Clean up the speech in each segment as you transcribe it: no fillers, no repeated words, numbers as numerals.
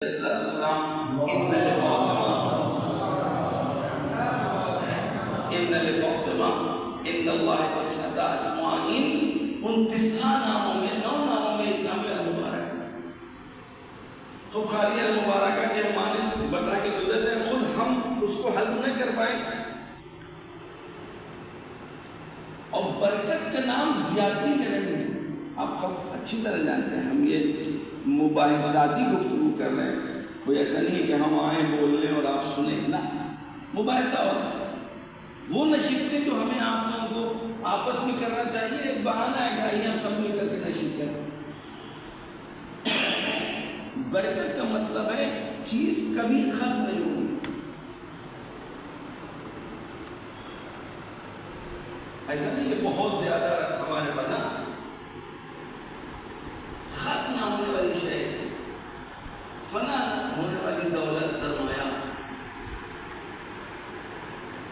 السلام ان لفاطمہ ان اللہ تسعۃ اسماء، ان 9 ناموں میں 9 ناموں میں ایک نام ہے المبارک۔ تو خالی المبارکہ کے معنی بتا کے گزر رہے ہیں، خود ہم اس کو ہضم نہیں کر پائے۔ اور برکت کا نام زیادتی کا نہیں ہے، آپ اچھی طرح جانتے ہیں، ہم یہ مباحثاتی گفتگو کر رہے ہیں، کوئی ایسا نہیں ہے کہ ہم آئیں بول لیں اور آپ سنیں، نہ، مباحثہ اور وہ نشستیں جو ہمیں آپ لوگوں کو آپس میں کرنا چاہیے، ایک بہانہ ہے کہ آئیے ہم سب مل کر کے نشست کریں۔ برکت کا مطلب ہے چیز کبھی ختم نہیں ہوگی، ایسا نہیں کہ بہت زیادہ ہمارے بنا ختم نہ ہونے والی شے، فنا ہونے والی دولت، سرمایہ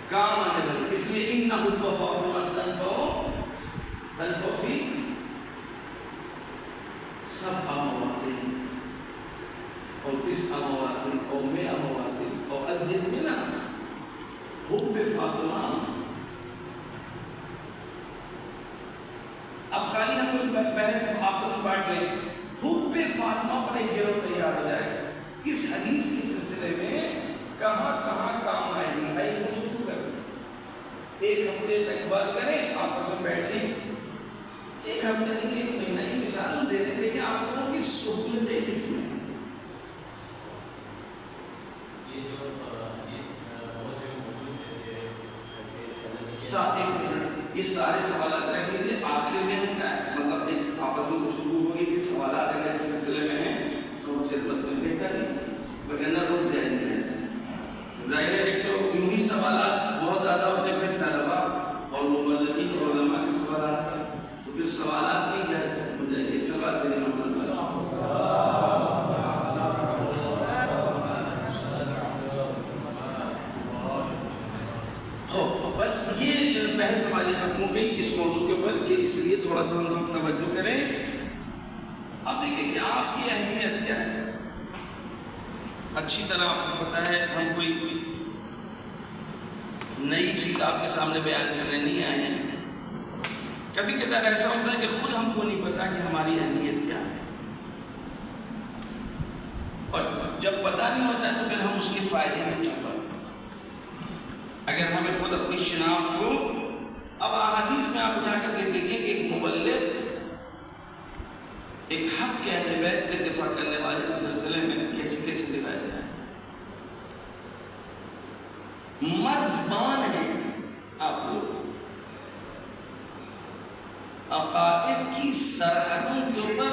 کام آنے والی، اس لیے انہ الوفاء تنفع فی 7 مواطن اور 9 مواطن اور 100 مواطن اور ازید منہ حب فاطمہ۔ اب خالی ہم کوئی بحث آپس میں بانٹ لیں، حب فاطمہ پر ایک گروہ تیار ہو جائے، اس حدیث کے سلسلے میں کہاں کہاں کام آئے گی، آئیے گفتگو کریں، ایک ہفتے تک بات کریں، آپس میں بیٹھیں، ایک ہفتے نہیں 1 مہینہ، یہ مثال دے رہے تھے کہ آپ لوگوں کی سہولتیں کس میں ہیں۔ یہ جو حدیث موجود ہے یہ سارے سوالات رکھ لیجیے، آخر میں مطلب ایک آپس میں گفتگو ہوگی کہ سوالات اگر اس سلسلے میں ہیں تو خدمت میں بہتر ہے، وگرنہ رک جائیں گے۔ ظاہر ہے ایک تو یوں ہی سوالات بہت زیادہ ہوتے ہیں، پھر طلبا اور مبلغین اور علماء کے سوالات، تو پھر سوالات نہیں بحث ہو جائے گی۔ سوال میرے محمد بس یہ بحث ہماری ختم ہو گئی اس موضوع کے اوپر کہ اس لیے تھوڑا سا ہم لوگ توجہ کریں۔ اب دیکھیں کہ آپ کی اہمیت کیا ہے، اچھی طرح آپ کو پتا ہے، ہم کوئی نئی چیز آپ کے سامنے بیان کرنے نہیں آئے ہیں۔ کبھی کبھار ایسا ہوتا ہے کہ خود ہم کو نہیں پتا کہ ہماری اہمیت کیا ہے، اور جب پتا نہیں ہوتا ہے تو پھر ہم اس کے فائدے نہیں اٹھا پاتے۔ اگر ہمیں خود اپنی شناخت کو، اب احادیث میں آپ اٹھا کر کے دیکھیں کہ ایک مبلغ ایک حق کے اہل بیت کے دفاع کرنے والے کے سلسلے میں کیسی کیسی روایتیں ہیں، مرزبان ہیں آپ لوگ، عقائد کی سرحدوں کے اوپر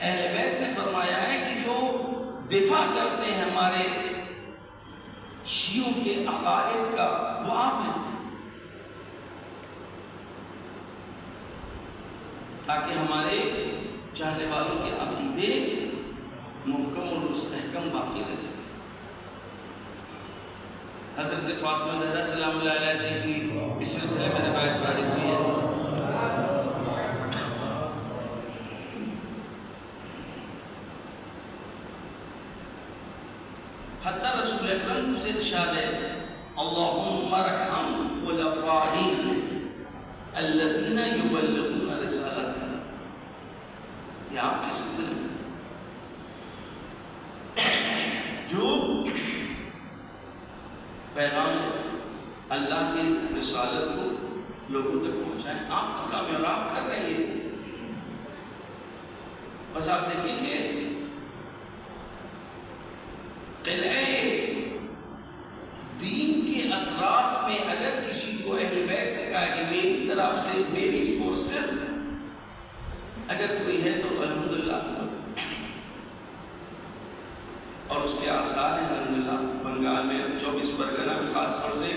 اہل بیت نے فرمایا ہے کہ جو دفاع کرتے ہیں ہمارے شیعوں کے عقائد کا، وہ آپ ہیں، تاکہ ہمارے چاہنے والوں کے عقیدے محکم اور مستحکم باقی رہ سکے۔ حضرت فاطمہ زہرا سلام اللہ علیہ سے اس سلسلے میں روایت وارد ہوئی ہے۔ حتیٰ رسول اکرم سے ارشاد ہے، اللہم ارحم خلفائی الذین یبلغون رسالتنا، یہ آپ کے سلسلے میں جو پیغام اللہ کی رسالت کو لوگوں تک پہنچائیں، آپ کا کام ہے اور آپ کر رہے ہیں۔ بس آپ دیکھیں کہ قلعہ دین کے اطراف میں اگر کسی کو اہل بیت نے کہا کہ میری طرف سے میری فورسز اگر کوئی ہے تو الحمدللہ، اور اس کے آثار ہیں الحمدللہ۔ بنگال میں 24 پرگنہ میں خاص طور سے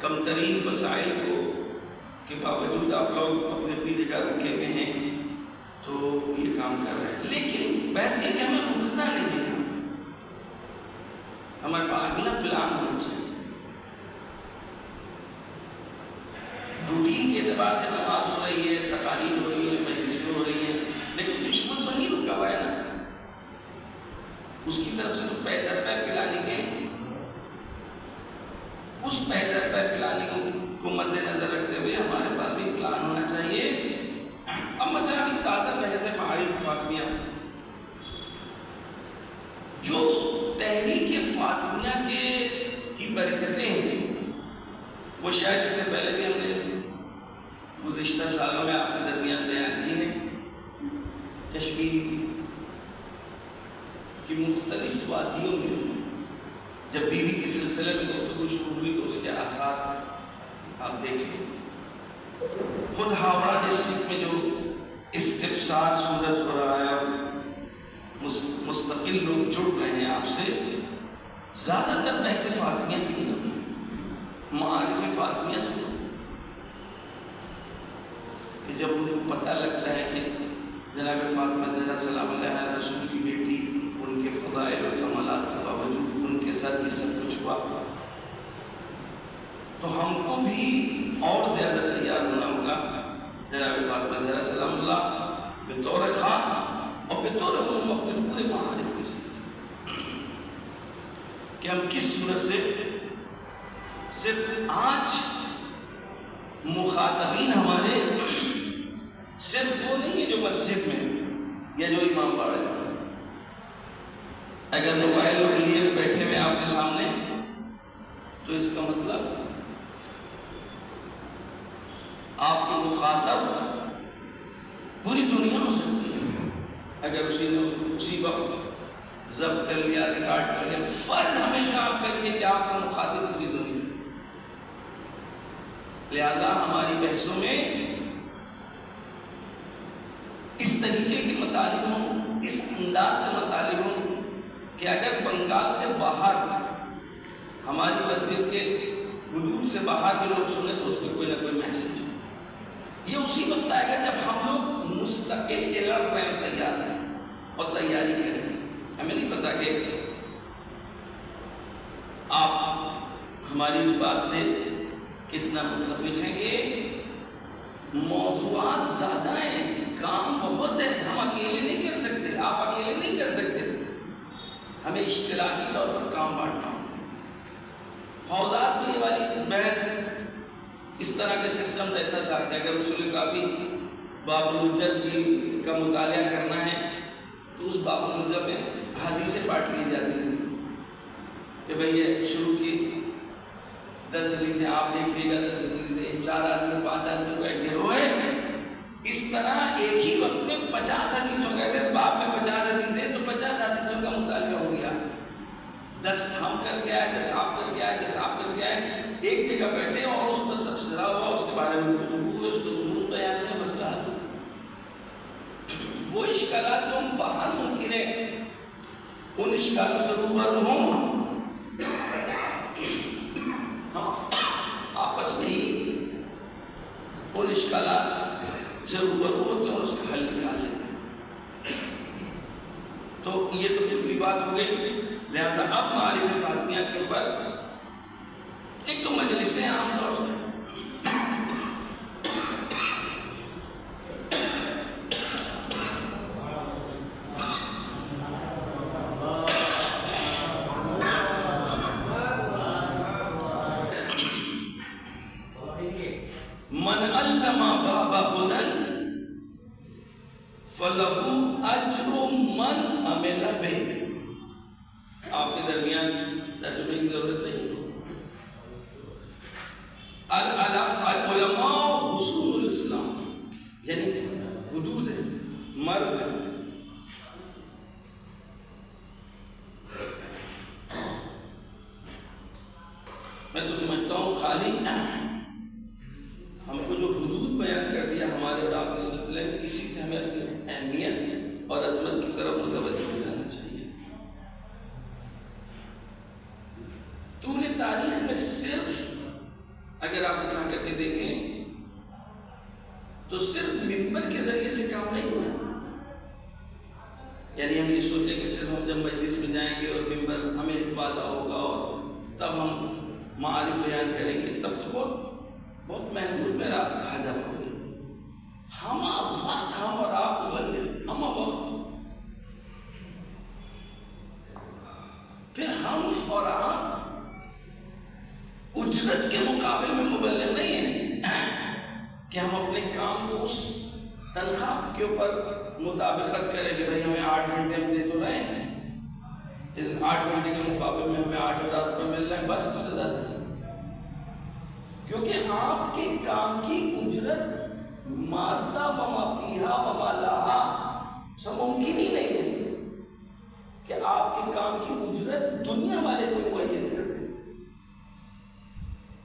کم ترین وسائل کو کے باوجود آپ لوگ اپنے اپنی جگہ رکے ہوئے ہیں تو یہ کام کر رہے ہیں، لیکن بحث یہ کہ ہمیں رکنا نہیں ہے، ہمارے پاس اگلا پلان ہونا چاہیے۔ روٹین کے اعتبار سے نماز ہو رہی ہے، تقاریر ہو رہی ہے، مجلسیں ہو رہی ہیں، لیکن دشمن تو نہیں رکا ہوا ہے نا۔ اس کی طرف سے تو پے در پے پلانے کے، اس پے در پے پلانے کو مد نظر رکھتے ہوئے ہمارے پاس بھی پلان ہونا چاہیے۔ اب مثلا ابھی تازہ بحث ہے معارف فاطمیہ، جو تحریک فاطمیہ کی برکتیں ہیں وہ شاید اس سے پہلے بھی ہم نے گزشتہ سالوں میں آپ کے درمیان بیان کی ہیں۔ کشمیر کی مختلف وادیوں میں جب بیوی کے سلسلے میں گفتگو شروع ہوئی تو اس کے آثار آپ دیکھیں۔ خود ہاوڑہ ڈسٹرکٹ میں جو استفسار صورت ہو رہا ہے اور مستقل لوگ جڑ رہے ہیں آپ سے، زیادہ تر بحث فاطمیہ کی نہیں، معارف فاطمیہ سے، کہ جب ان کو پتہ لگتا ہے کہ جناب فاطمہ زہرا سلام اللہ علیہا رسول کی بیٹی، ان کے فضائل و کمالات کے باوجود ان کے ساتھ یہ سب کچھ ہوا، تو ہم کو بھی اور زیادہ تیار ہونا ہوگا جناب فاطمہ زہرا سلام اللہ بطور خاص اور بطور عموم اپنے پورے معارف کے ساتھ، کہ ہم کس صورت سے صرف آج مخاطبین ہمارے صرف وہ نہیں ہے جو مسجد میں یا جو امام پڑھ رہے ہیں۔ اگر موبائل اور لیے بیٹھے ہوئے آپ کے سامنے تو اس کا مطلب آپ کے مخاطب پوری دنیا ہو سکتی ہے۔ اگر اسی وقت ضبط کر لیا، ریکارڈ کر لیا، فرض ہمیشہ آپ کریے کہ آپ کا مخاطب پوری دنیا ہے۔ لہذا ہماری بحثوں میں اس طریقے کے مطالب ہوں، اس انداز سے مطالب ہوں کہ اگر بنگال سے باہر ہماری مسجد کے حدود سے باہر بھی لوگ سنیں تو اس میں کوئی نہ کوئی میسج ہو۔ یہ اسی وقت آئے گا جب ہم لوگ مستقل علم میں تیار ہیں اور تیاری کریں۔ ہمیں نہیں پتا کہ آپ ہماری اس بات سے کتنا متفق ہیں کہ موضوعات زیادہ ہیں، کام بہت ہے، ہم اکیلے نہیں کر سکتے، آپ اکیلے نہیں کر سکتے، ہمیں اشتراکی طور پر کام بانٹنا ہو۔ حوضات میں یہ والی بحث اس طرح کے سسٹم رہتا تھا کہ اگر اصول کافی باب الحجت کا مطالعہ کرنا ہے تو اس باب الحجت میں حدیثیں بانٹ لی جاتی تھی کہ بھئی یہ شروع کی 10 حدیثیں آپ دیکھیے گا، 10 حدیثیں 4 آدمی 5 آدمی کا ایک گروہ ہے، اس طرح ایک ہی وقت میں 50 حدیثوں کا، اگر باب میں 50 حدیثیں تو 50 حدیثوں کا مطالعہ ہو گیا۔ 10 ہم کر کے آئے، 10 آپ کر کے آئے، 10 آپ کر کے آئے، ایک جگہ بیٹھے اور اس پر تبصرہ ہوا، اس کے بارے میں گفتگو ہوئی، اس کو ضرور بیان میں مسئلہ حل۔ وہ اشکالات جو ہم باہر ممکن ہے ان اشکالوں سے روبرو ہوں، آپس میں ہی ان اشکالات سے روبرو ہوتے ہیں اور اس کا حل نکال لیتے ہیں۔ تو یہ تو کتنی بات ہو گئی۔ لہذا اب معارف فاطمیہ کے اوپر ایک تو مجلسیں عام طور سے من علم باب هدى فله اجر من عمل به۔ آپ کے درمیان ترجمے کی ضرورت نہیں۔ العلماء حصول الاسلام، یعنی حدود ہے، مرد ہے۔ میں تو سمجھتا ہوں خالی ہم کو جو حدود بیان کر دیا ہمارے اور آپ کے سلسلے میں، اسی سے ہمیں اپنی اہمیت اور عظمت کی طرف متوجہ ہو جانا چاہیے۔ طول تاریخ میں صرف اگر آپ اٹھا کر کے دیکھیں تو صرف ممبر کے ذریعے سے کام نہیں ہوا۔ یعنی ہم یہ سوچیں کہ صرف ہم جب مجلس میں جائیں گے اور ممبر ہمیں وعدہ ہوگا اور تب ہم معارف بیان کریں گے، تب تو بہت محدود میرا ہدف ہوگا۔ ہم وقت، ہم اور آپ مبلغ، ہم وقت اجرت کے مقابل میں مبلغ نہیں ہے کہ ہم اپنے کام کو اس تنخواہ کے اوپر مطابقت کریں کہ بھائی ہمیں 8 گھنٹے ہم دے تو رہے ہیں، اس 8 گھنٹے کے مقابل میں ہمیں 8,000 روپے مل رہے ہیں، بس اس سے زیادہ نہیں۔ کیونکہ آپ کے کام کی اجرت مادہ وما فیہا وما لہا سب ممکن ہی نہیں ہے کہ آپ کے کام کی اجرت دنیا والے کوئی معین کر دیں،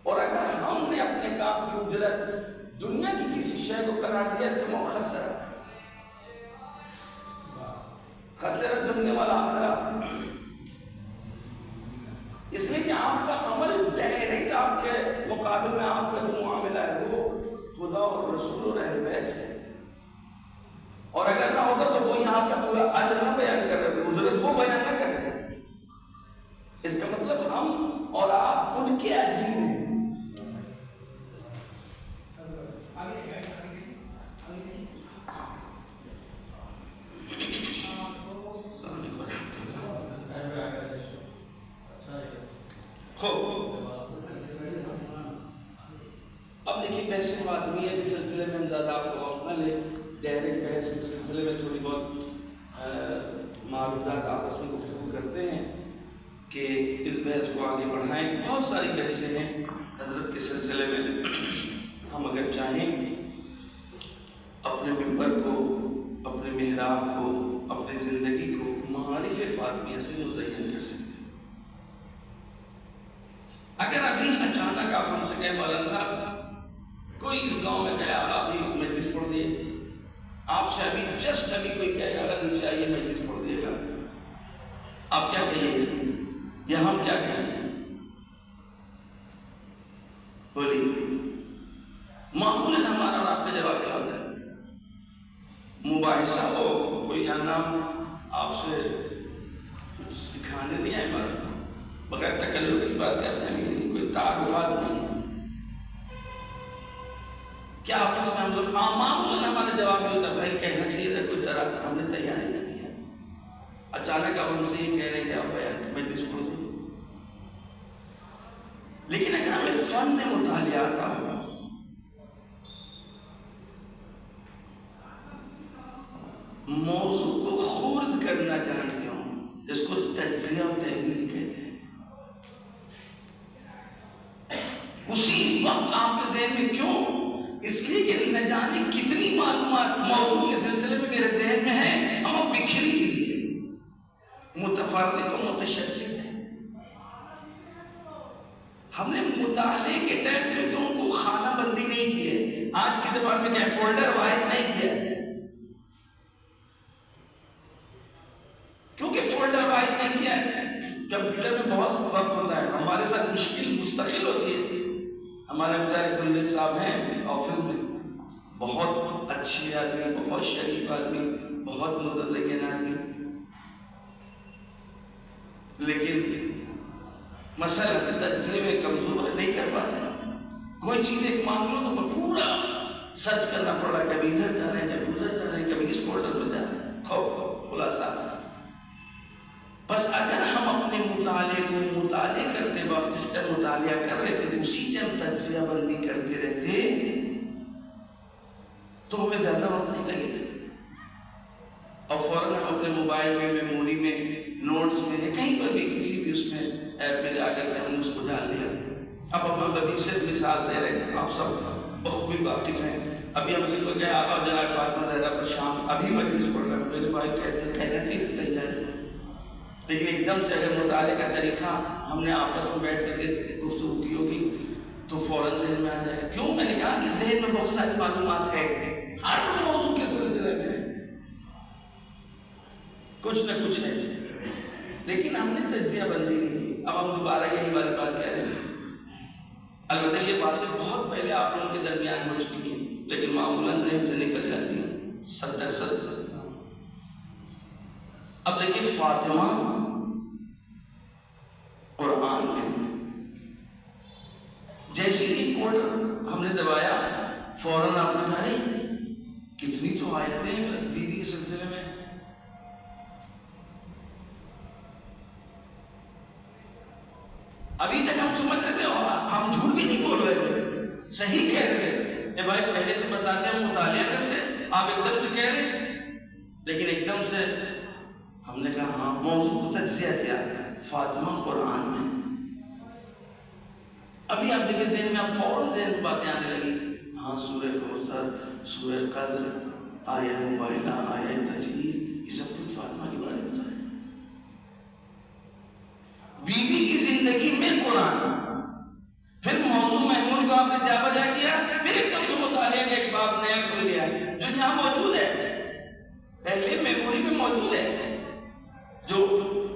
اور اگر ہم نے اپنے کام کی اجرت دنیا کی کسی شے کو قرار دیا اس کے خسرہ دنیا والا آخرہ، اس لیے کہ آپ کا عمل ڈائریکٹ آپ کے مقابل میں آپ کا جو معاملہ ہے وہ خدا اور رسول اور اہل بیت سے، اور اگر نہ ہوتا تو وہ یہاں پہ پورا اجر نہ بیان کر رہے، اجرت وہ بیان نہ کر رہے۔ اس کا مطلب ہم اور آپ ان کے عجیب ہیں۔ اب دیکھیے بحث فاطمیہ کے سلسلے میں ہم زیادہ آپ کو وقت نہ لیں، ڈائریکٹ بحث کے سلسلے میں تھوڑی بہت معلومات آپس میں گفتگو کرتے ہیں کہ اس بحث کو آگے بڑھائیں۔ بہت ساری بحثیں ہیں حضرت کے سلسلے میں، ہم اگر چاہیں اپنے ممبر کو، اپنے محراب کو، اپنی زندگی کو معارف فاطمیہ سے مزین کر سکتے ہیں۔ اگر ابھی اچانک آپ ہم سے کہیں مولانا صاحب کوئی اس گاؤں میں کہا ابھی مجلس پڑھ دیے، آپ سے ابھی جسٹ ابھی کوئی کہے گا نیچے آئیے مجلس پڑھ دیے گا، آپ کیا کہیے یا ہم کیا کہیں؟ بولیے معمولاً ہمارا اور آپ کا جواب کیا ہوتا ہے؟ مباحثہ ہو، کوئی نام آپ سے کچھ سکھانے نہیں آئے، بغیر تکلف کی بات کرتے ہیں، کوئی تعارفات نہیں ہے، کیا آپس میں ہم لوگ معمولاً ہمارا جواب یہ ہوتا ہے بھائی کہنا چاہیے تھا کوئی طرح ہم نے تیاری نہ کیا، اچانک اب ہم سے یہ کہہ رہے ہیں کہ آپ بیان مجلس پڑھ دیں۔ لیکن اگر ہمیں فن میں مطالعہ آتا ہو، موضوع کو خورد کرنا جانتے ہوں، جس کو تجزیہ و تحلیل کہتے ہیں، اسی وقت آپ کے ذہن میں کیوں؟ اس لیے کہ نہ جانے کتنی معلومات موضوع کے سلسلے میں میرے ذہن میں ہے، ہم بکھری ہوئی ہے، متفرق و متشدد ہے۔ ہم نے مطالعے کے ٹائم کیونکہ ان کو خانہ بندی نہیں کی ہے، آج کی زبان میں کیا فولڈر وائز نہیں کیا ہے، کیونکہ فولڈر وائز نہیں کیا ہے۔ کمپیوٹر میں بہت وقت ہوتا ہے، ہمارے ساتھ مشکل مستقل ہوتی ہے۔ ہمارے مجاہد اللہ صاحب ہیں آفس میں، بہت اچھے آدمی، بہت شریف آدمی، بہت متدین آدمی، لیکن مسئلہ تجزیے میں کمزور نہیں کر پاتے۔ کوئی چیز ایک معاملہ تو پورا سرچ کرنا پڑ رہا ہے، کبھی ادھر جا رہے ہیں، کبھی ادھر جا رہے ہیں، کبھی اس فولڈر میں جا رہے ہیں، خلاصہ۔ بس اگر ہم اپنے مطالعے کو مطالعے کرتے وقت جس ٹائم مطالعہ کر رہے تھے اسی ٹائم تجزیہ بندی کرتے رہتے تو ہمیں زیادہ وقت نہیں لگے گا، اور فوراً ہم اپنے موبائل میں، میموری میں، نوٹس میں یا کہیں پر بھی کسی بھی اس میں ایپ میں جا کر کے ہم نے اس کو ڈال لیا۔ اب ہم ابھی سے مثال دے رہے ہیں، آپ سب بخوبی واقف ہیں۔ ابھی ہم سے کوئی کہا آپ جناب فاطمہ زہرا پر شام ابھی مجلس پڑھ رہے ہیں، میرے بھائی کہنا چاہیے تیار، لیکن ایک دم سے اگر مطالعے کا طریقہ ہم نے آپس میں بیٹھ کر کے گفتگو کی ہوگی تو فوراً ذہن میں آ جائے گا۔ کیوں؟ میں نے کہا کہ ذہن میں بہت ساری معلومات ہے، ہر موضوع کے سلسلے میں کچھ نہ کچھ ہے، لیکن ہم نے تجزیہ بندی نہیں کی۔ اب ہم دوبارہ یہی والی بات کہہ رہے ہیں۔ البتہ یہ باتیں بہت پہلے آپ لوگوں کے درمیان ہو چکی ہیں، لیکن معمولاً ذہن سے نکل جاتی ہیں 70۔ اب دیکھیے فاطمہ قرآن میں جیسے ہی کوڈ ہم نے دبایا فوراً آپ نے کہا کتنی تو آیتیں ہیں بیوی کے سلسلے میں۔ ابھی تک ہم سمجھ رہے تھے اور ہم جھوٹ بھی نہیں بول رہے تھے، صحیح کہہ رہے تھے، اے بھائی پہلے سے بتاتے ہیں مطالعہ کرتے، آپ ایک دم سے کہہ رہے ہیں، لیکن ایک دم سے ہم نے کہا ہاں موضوع کو تجزیہ کیا، فاطمہ قرآن میں، ابھی آپ دیکھیں ذہن میں آپ فوراً ذہن باتیں آنے لگی، ہاں سورہ کوثر، سورہ قدر، آیہ مبارکہ، آیہ تطہیر، یہ سب کچھ فاطمہ کے بارے میں ہے۔ بیوی کی زندگی میں قرآن، پھر موضوع محمول کو آپ نے جا بجا کیا، پھر ایک دم سے مطالعے کا ایک باب نیا کھل گیا جو یہاں موجود ہے، پہلے میموری میں موجود ہے، جو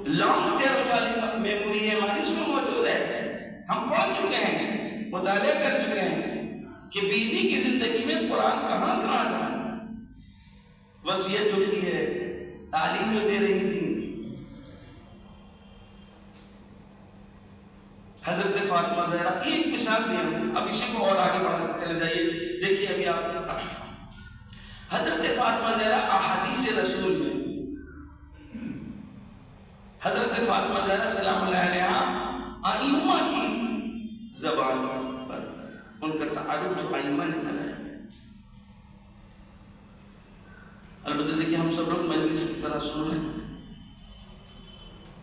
لانگ ٹرم والی میموری ہے ہماری اس میں موجود ہے، ہم پڑھ چکے ہیں، مطالعہ کر چکے ہیں کہ بیوی کی زندگی میں قرآن کہاں کہاں تھا، وصیت جو کی ہے، تعلیم جو دے رہی تھی حضرت فاطمہ زہرا، ایک مثال دیا ہوں، اب اسی کو اور آگے بڑھاتے چلے جائیے، دیکھیے ابھی آپ حضرت فاطمہ زہرا احادیث رسول میں، حضرت فاطمہ زہرا سلام اللہ علیہا ائمہ کی زبان پر ان کا تعارف جو ائمہ نے کرایا، البتہ دیکھیے ہم سب لوگ مجلس کی طرح سن رہے ہیں،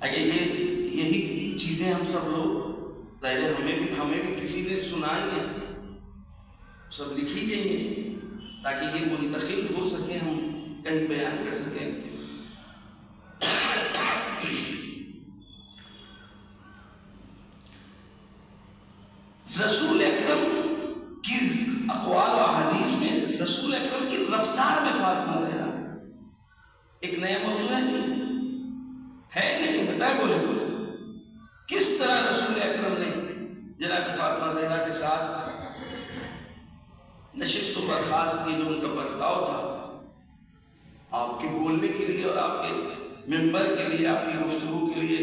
اگر یہی چیزیں ہم سب لوگ پہلے ہمیں بھی کسی نے سنائی ہیں، سب لکھی گئی ہیں تاکہ یہ منتقل ہو سکے، ہم کہیں بیان کر سکیں۔ رسول اکرم کی اقوال و احادیث میں رسول اکرم کی رفتار میں فاطمہ زہرا ایک نیا موضوع ہے نہیں بتائے بولے کس طرح رسول اکرم نے جناب فاطمہ زہرا کے ساتھ نشست و برخاست کی، جو ان کا برتاؤ تھا آپ کے بولنے کے لیے اور آپ کے ممبر کے لیے، آپ کی گفتگو کے لیے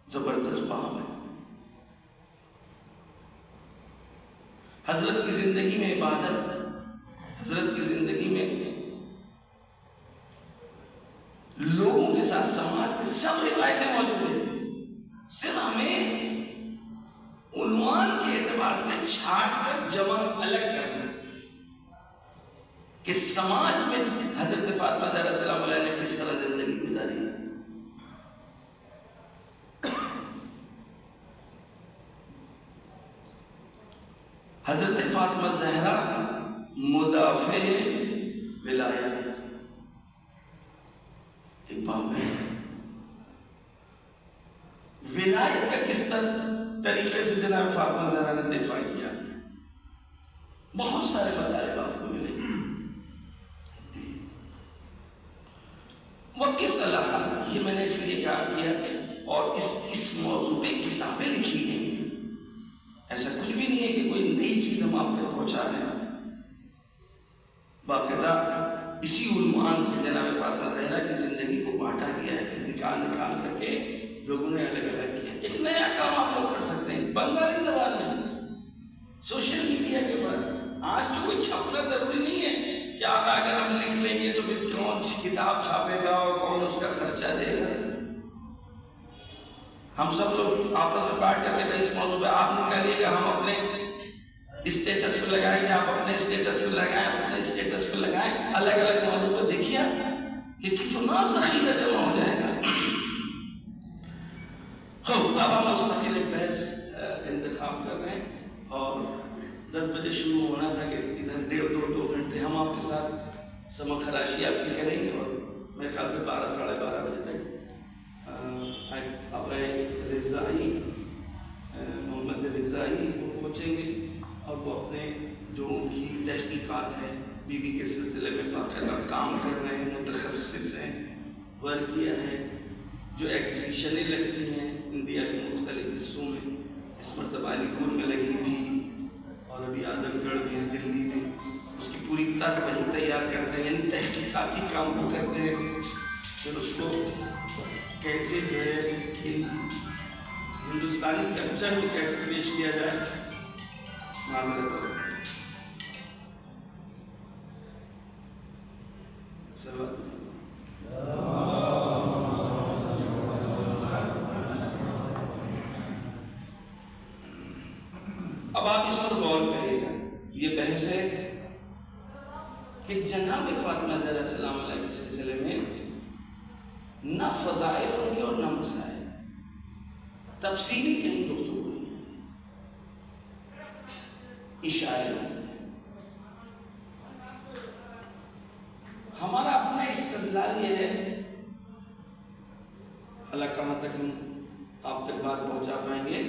زبردست پہم ہے۔ حضرت کی زندگی میں عبادت، حضرت کی زندگی میں لوگوں کے ساتھ سماج کے سب روایتیں موجود ہیں، صرف ہمیں عنوان کے اعتبار سے چھانٹ کر جمع الگ کرنا کہ سماج میں حضرت فاطمہ زہرا سلام اللہ نے کس طرح زندگی گزاری ہے۔ حضرت فاطمہ زہرا مدافع ولایت، ایک باب ہے ولایت کا کس طریقے سے جناب فاطمہ زہرا نے دفاع کیا، بہت سارے مطالب آپ کو ملیں گے۔ وقت صلاح یہ میں نے اس لیے کہا کیا کہ اور اس موضوع پہ کتابیں لکھی گئی ہیں، ایسا کچھ بھی نہیں ہے کہ کوئی نئی چیز ہم آپ تک پہنچا رہے ہیں، باقاعدہ اسی عنوان سے جناب فاطمہ زہرا کی زندگی کو بانٹا گیا ہے، پھر نکال کر کے لوگوں نے الگ الگ کیا۔ ایک نیا کام آپ لوگ کر سکتے ہیں بنگالی زبان میں، سوشل میڈیا کے بعد آج تو کوئی چھپنا ضروری نہیں ہے کہ آپ اگر ہم لکھ لیں گے تو پھر کون کتاب چھاپے گا اور کون اس کا خرچہ دے گا۔ ہم سب لوگ آپس میں بات کر کے اس موضوع پہ آپ نکالیے گا، ہم اپنے اسٹیٹس پہ لگائیں گے، آپ اپنے اسٹیٹس پہ لگائیں، اپنے اسٹیٹس پہ لگائیں، الگ الگ موضوع پہ دیکھیے کہ کتنا ذخیرہ جمع ہو جائے گا۔ اب ہم مستقل بحث انتخاب کر رہے ہیں اور 10 بجے شروع ہونا تھا کہ ادھر 1.5 گھنٹے ہم آپ کے ساتھ سمک خراشی آپ کی کریں گے اور میرے خیال سے 12 ساڑھے 12 بجے تک اپنے رضائی محمد رضائی کو پہنچیں گے اور وہ اپنے جو ان کی تحقیقات ہیں بیوی کے سلسلے میں باقاعدہ کام کر رہے ہیں، متخصص ہیں، ورکیہ ہیں، جو ایگزیبیشنیں لگتی ہیں انڈیا کے مختلف حصوں میں، اس مرتبہ علی پور میں لگی تھی اور ابھی اعظم گڑھ میں دلی میں، اس کی پوری طرح وہی تیار کرتے ہیں، یعنی تحقیقاتی کام کو کرتے ہیں، پھر اس کو کیسے جو ہے کہ ہندوستانی کلچر کو کیسے پیش کیا جائے، معاملہ کرو اب آپ اس پر غور کریے گا، یہ بحث ہے کہ جناب فاطمہ زہرا سلام علیہ کے سلسلے میں نہ فضائل ان کے اور نہ مسائل، تفصیلی کہیں گفتگو نہیں، اشارے نہیں۔ ہمارا اپنا استدلال یہ ہے، اللہ کہاں تک ہم آپ تک بات پہنچا پائیں گے۔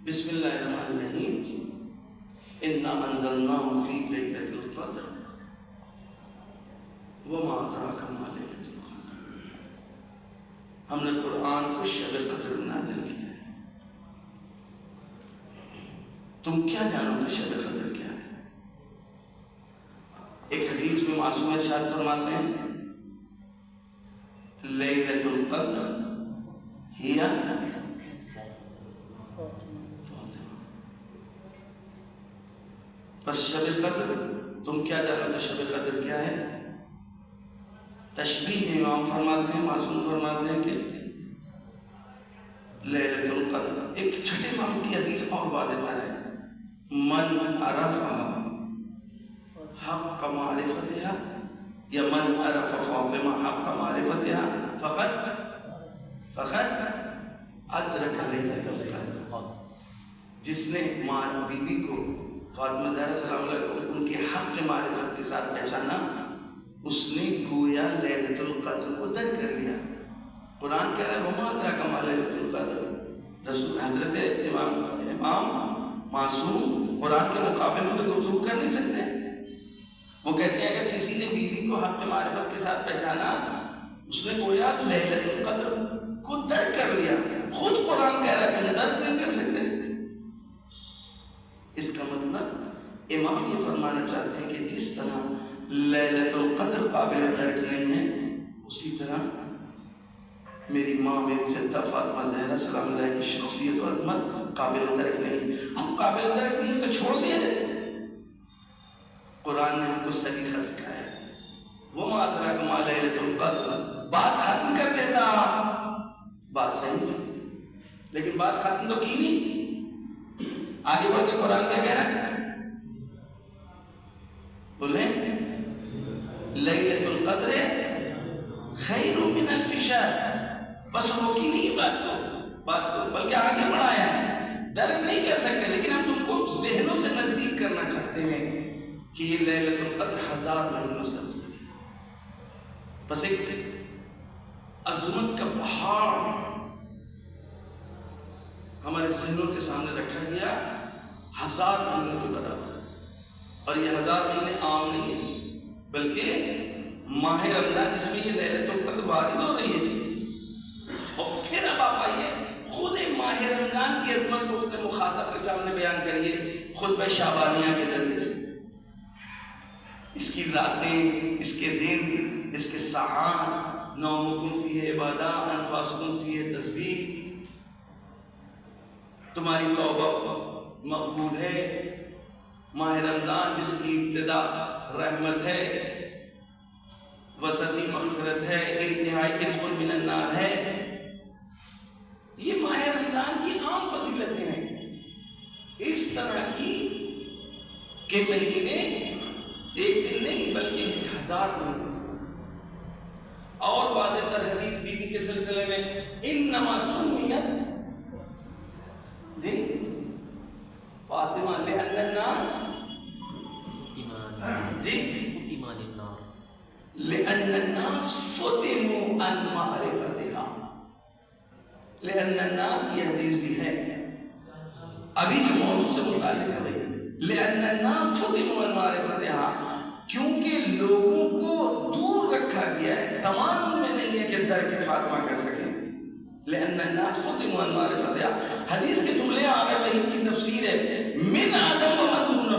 بسم اللہ الرحمن الرحیم، انا انزلناہ فی لیلۃ القدر وما ادراک ما لیلۃ القدر، ہم نے قرآن کو شب قدر نازل کیا ہے، تم کیا جانو گے شب قدر کیا ہے؟ ایک حدیث میں معصوم ارشاد فرماتے ہیں لیلۃ القدر ہی بس شب قدر، تم کیا جانو گے شب قدر کیا ہے؟ تشبیہ میں امام فرماتے ہیں، معصوم فرماتے ہیں کہ لیلۃ القدر، ایک چھٹے امام کی حدیث اور واضح ہے، من عرف حق معرفتها یا من عرف فاطمہ حق معرفتها فقط ادرک لیلۃ القدر، جس نے ماں بی بی کو فاطمہ زہرا سلام علیہ کو ان کے حق معرفت کے ساتھ پہچانا، اس نے گویا لیلۃ القدر کو درک کر لیا۔ قرآن کہہ رہا ہے وما ادراک ما لیلۃ القدر، رسول حضرت امام معصوم قرآن کے مقابلے میں تو گفتگو کر نہیں سکتے، وہ کہتے ہیں اگر کسی نے بیوی کو حق معرفت کے ساتھ پہچانا، اس نے گویا لیلۃ القدر کو درک کر لیا۔ خود قرآن کہہ رہا ہے کہ درک نہیں کر سکتے۔ اس کا مطلب امام یہ فرمانا چاہتے ہیں کہ جس طرح لیلۃ القدر قابل درک نہیں ہے، اسی طرح میری ماں میری جدہ فاطمہ زہرا سلام اللہ کی شخصیت اور عظمت قابل درک نہیں۔ ہم قابل درک نہیں تو چھوڑ دیا جائے۔ قرآن نے ہم کو سلیقہ سکھایا، وما ادراک ما لیلۃ القدر، بات ختم کر دیتا، بات صحیح تھی لیکن بات ختم تو کی نہیں۔ آگے بڑھ کے قرآن کیا کہہ رہا ہے؟ بولیں لیلۃ القدر خیر من الف شہر، بس روکی نہیں بات کو بلکہ آگے بڑھایا۔ درک نہیں کر سکتے لیکن ہم تم کو ذہنوں سے نزدیک کرنا چاہتے ہیں کہ یہ لیلۃ القدر 1000 مہینوں سے افضل ہے۔ بس ایک عظمت کا پہاڑ ہمارے ذہنوں کے سامنے رکھا گیا، 1000 مہینوں کے برابر، اور یہ 1000 مہینے عام نہیں ہے بلکہ ماہ رمضان جس میں یہ لیلۃ القدر وارد ہو رہی ہے۔ اور پھر اب آپ آئیے خود ماہ رمضان کی عظمت کو اپنے مخاطب کے سامنے بیان کریے خطبہ شعبانیہ کے ذریعے سے، اس کی راتیں، اس کے دن، اس کے ساعات، نومکم فیہ عبادات، انفاسکم فیہ تسبیح، تمہاری توبہ مقبول ہے۔ ماہ رمضان جس کی ابتدا رحمت ہے، وسطی مغفرت ہے، انتہائی عتق من النار ہے۔ یہ ماہ رمضان کی عام فضیلتیں ہیں، اس طرح کی کہ مہینے ایک دن نہیں بلکہ 1000 مہینے۔ اور واضح تر حدیث بی بی کے سلسلے میں انما سمیت فاطمہ لأن الناس لأن الناس فتنوا عن معرفتها، لأن الناس یہ حدیث بھی ہے ابھی جو موضوع سے متعلق ہے، لأن الناس فتنوا عن معرفتها، کیونکہ لوگوں کو دور رکھا گیا ہے، تمام میں نہیں ہے کہ درک فاطمہ کر سکیں۔ لأن الناس فتنوا عن معرفتها، حدیث کے جملے آگے وحید کی تفسیر ہے، من آدم ومن دونہ،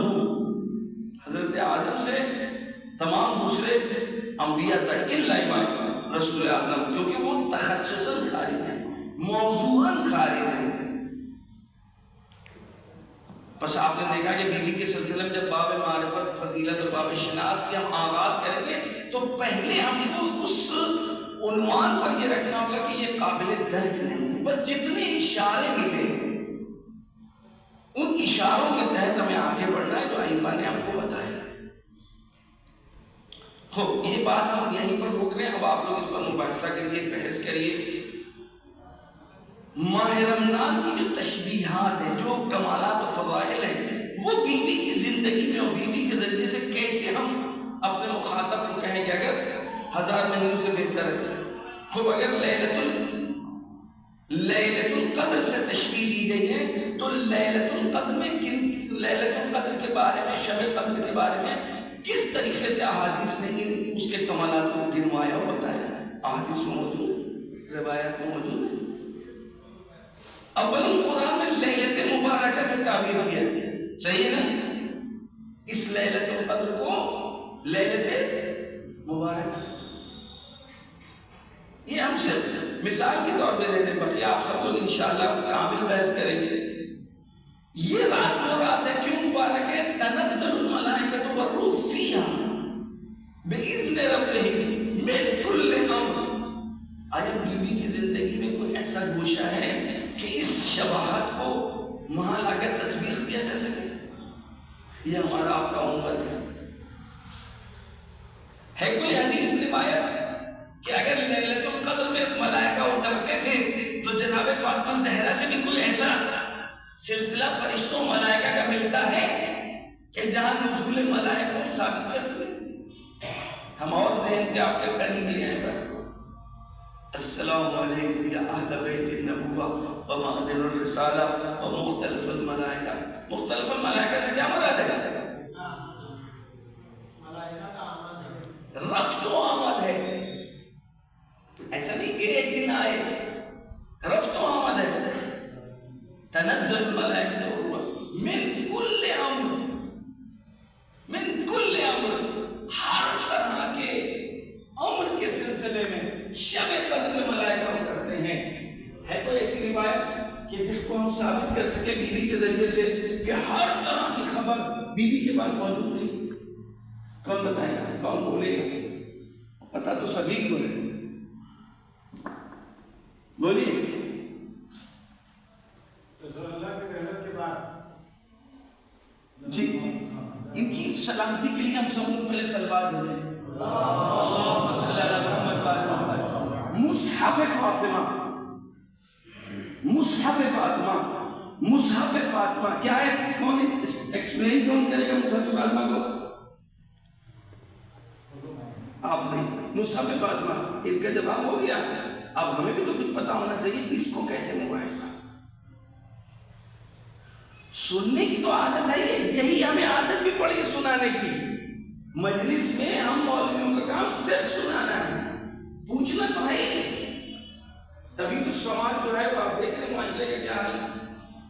حضرت آدم سے تمام دوسرے انبیاء تک الا امام رسول اعظم، کیونکہ وہ تخصصاً خارج ہیں، موضوعاً خارج ہیں۔ بس آپ نے دیکھا کہ بیوی کے سلسلے میں جب باب معرفت فضیلت اور باب شناخت کی ہم آغاز کریں گے تو پہلے ہم کو اس عنوان پر یہ رکھنا ہوگا کہ یہ قابل درک نہیں ہے، بس جتنے اشارے ملے ان اشاروں کے تحت ہمیں آگے بڑھنا ہے جو ائمہ نے ہم کو بتایا. یہ بات ہم یہیں پر روک رہے ہیں. اب آپ لوگ اس پر مباحثہ کریے، بحث کریے. ماہ رمضان کی جو تشبیہات ہیں، جو کمالات و فضائل ہیں، وہ بیوی کی زندگی میں اور بیوی کے ذریعے سے کیسے ہم اپنے مخاطب کو کہیں کہ اگر 1000 مہینوں سے بہتر ہے. خوب اگر لیلۃ القدر سے تشبیہ دی گئی ہے تو لیلۃ القدر میں لیلۃ القدر کے بارے میں، شب قدر کے بارے میں کس طریقے سے احادیث نے اس کے کمالات کو گنوایا اور بتایا؟ احادیث میں موجود، روایات میں موجود ہے. اول قرآن میں لیلۃ مبارکہ سے تعبیر کیا ہے، صحیح ہے نا؟ اس لیلۃ القدر کو لیلۃ مبارکہ سے، یہ ہم صرف مثال کے طور پہ دیتے ہیں، بقیہ آپ سب لوگ انشاءاللہ کامل بحث کریں گے. یہ رات وہ رات ہے کیوں مبارک ہے؟ تنزل الملائکۃ والروح فیہا بإذن ربہم من کل امر. آیا بیوی کی زندگی میں کوئی ایسا گوشہ ہے کہ اس شباہت کو وہاں لا کر تطبیق کیا جا سکے؟ یہ ہمارا آپ کا امت ہے کوئی حدیث روایت کہ اگر لیلۃ القدر میں ملائکہ اترتے تھے تو جناب فاطمہ زہرا سے بھی کوئی ایسا سلسلہ فرشتوں ملائکہ کا ملتا ہے کہ جہاں نزول ملائکہ کو ثابت کر سکے؟ ہم اور ذہن کے آپ کے قریب لے آئے پر السلام علیکم یا اہل بیت النبوہ ومعدن الرسالہ ومختلف الملائکہ. مختلف الملائکہ سے کیا مراد ہے؟ رفت و آمد ہے. ایسا نہیں کہ ایک دن آئے، رفت و آمد ہے. تنزل الملائکۃ والروح من کل امر، من کل امر، ہر طرح کے امر کے سلسلے میں شب قدر میں ملائکہ اترتے ہیں. ہے کوئی ایسی روایت کہ جس کو ہم ثابت کر سکے بیوی کے ذریعے سے کہ ہر طرح کی خبر بیوی کے پاس موجود تھی؟ کون بتائے گا؟ کون بولے گا؟ پتا تو سبھی کو ہے، بولیے. رسول اللہ کے رحمت کے بعد جی ان کی سلامتی کے لیے ہم سب لوگ پہلے صلوات بھیجیں. اللہم صلی علی محمد و آل محمد. مصحف فاطمہ، مصحف فاطمہ، مصحف فاطمہ کیا ہے؟ کون ایکسپلین کون کرے گا مصحف فاطمہ کو؟ آپ نہیں. مصحف فاطمہ ان کا جواب ہو گیا. اب ہمیں بھی تو کچھ پتا ہونا چاہیے. اس کو کہتے ہیں مباحثہ. سننے کی تو عادت ہے، یہی ہمیں عادت بھی پڑی سنانے کی. مجلس میں ہم مولویوں کا کام صرف سنانا ہے، پوچھنا تو ہے ہی. تبھی تو سماج جو ہے وہ آپ دیکھ رہے معاشرے کا کیا ہے.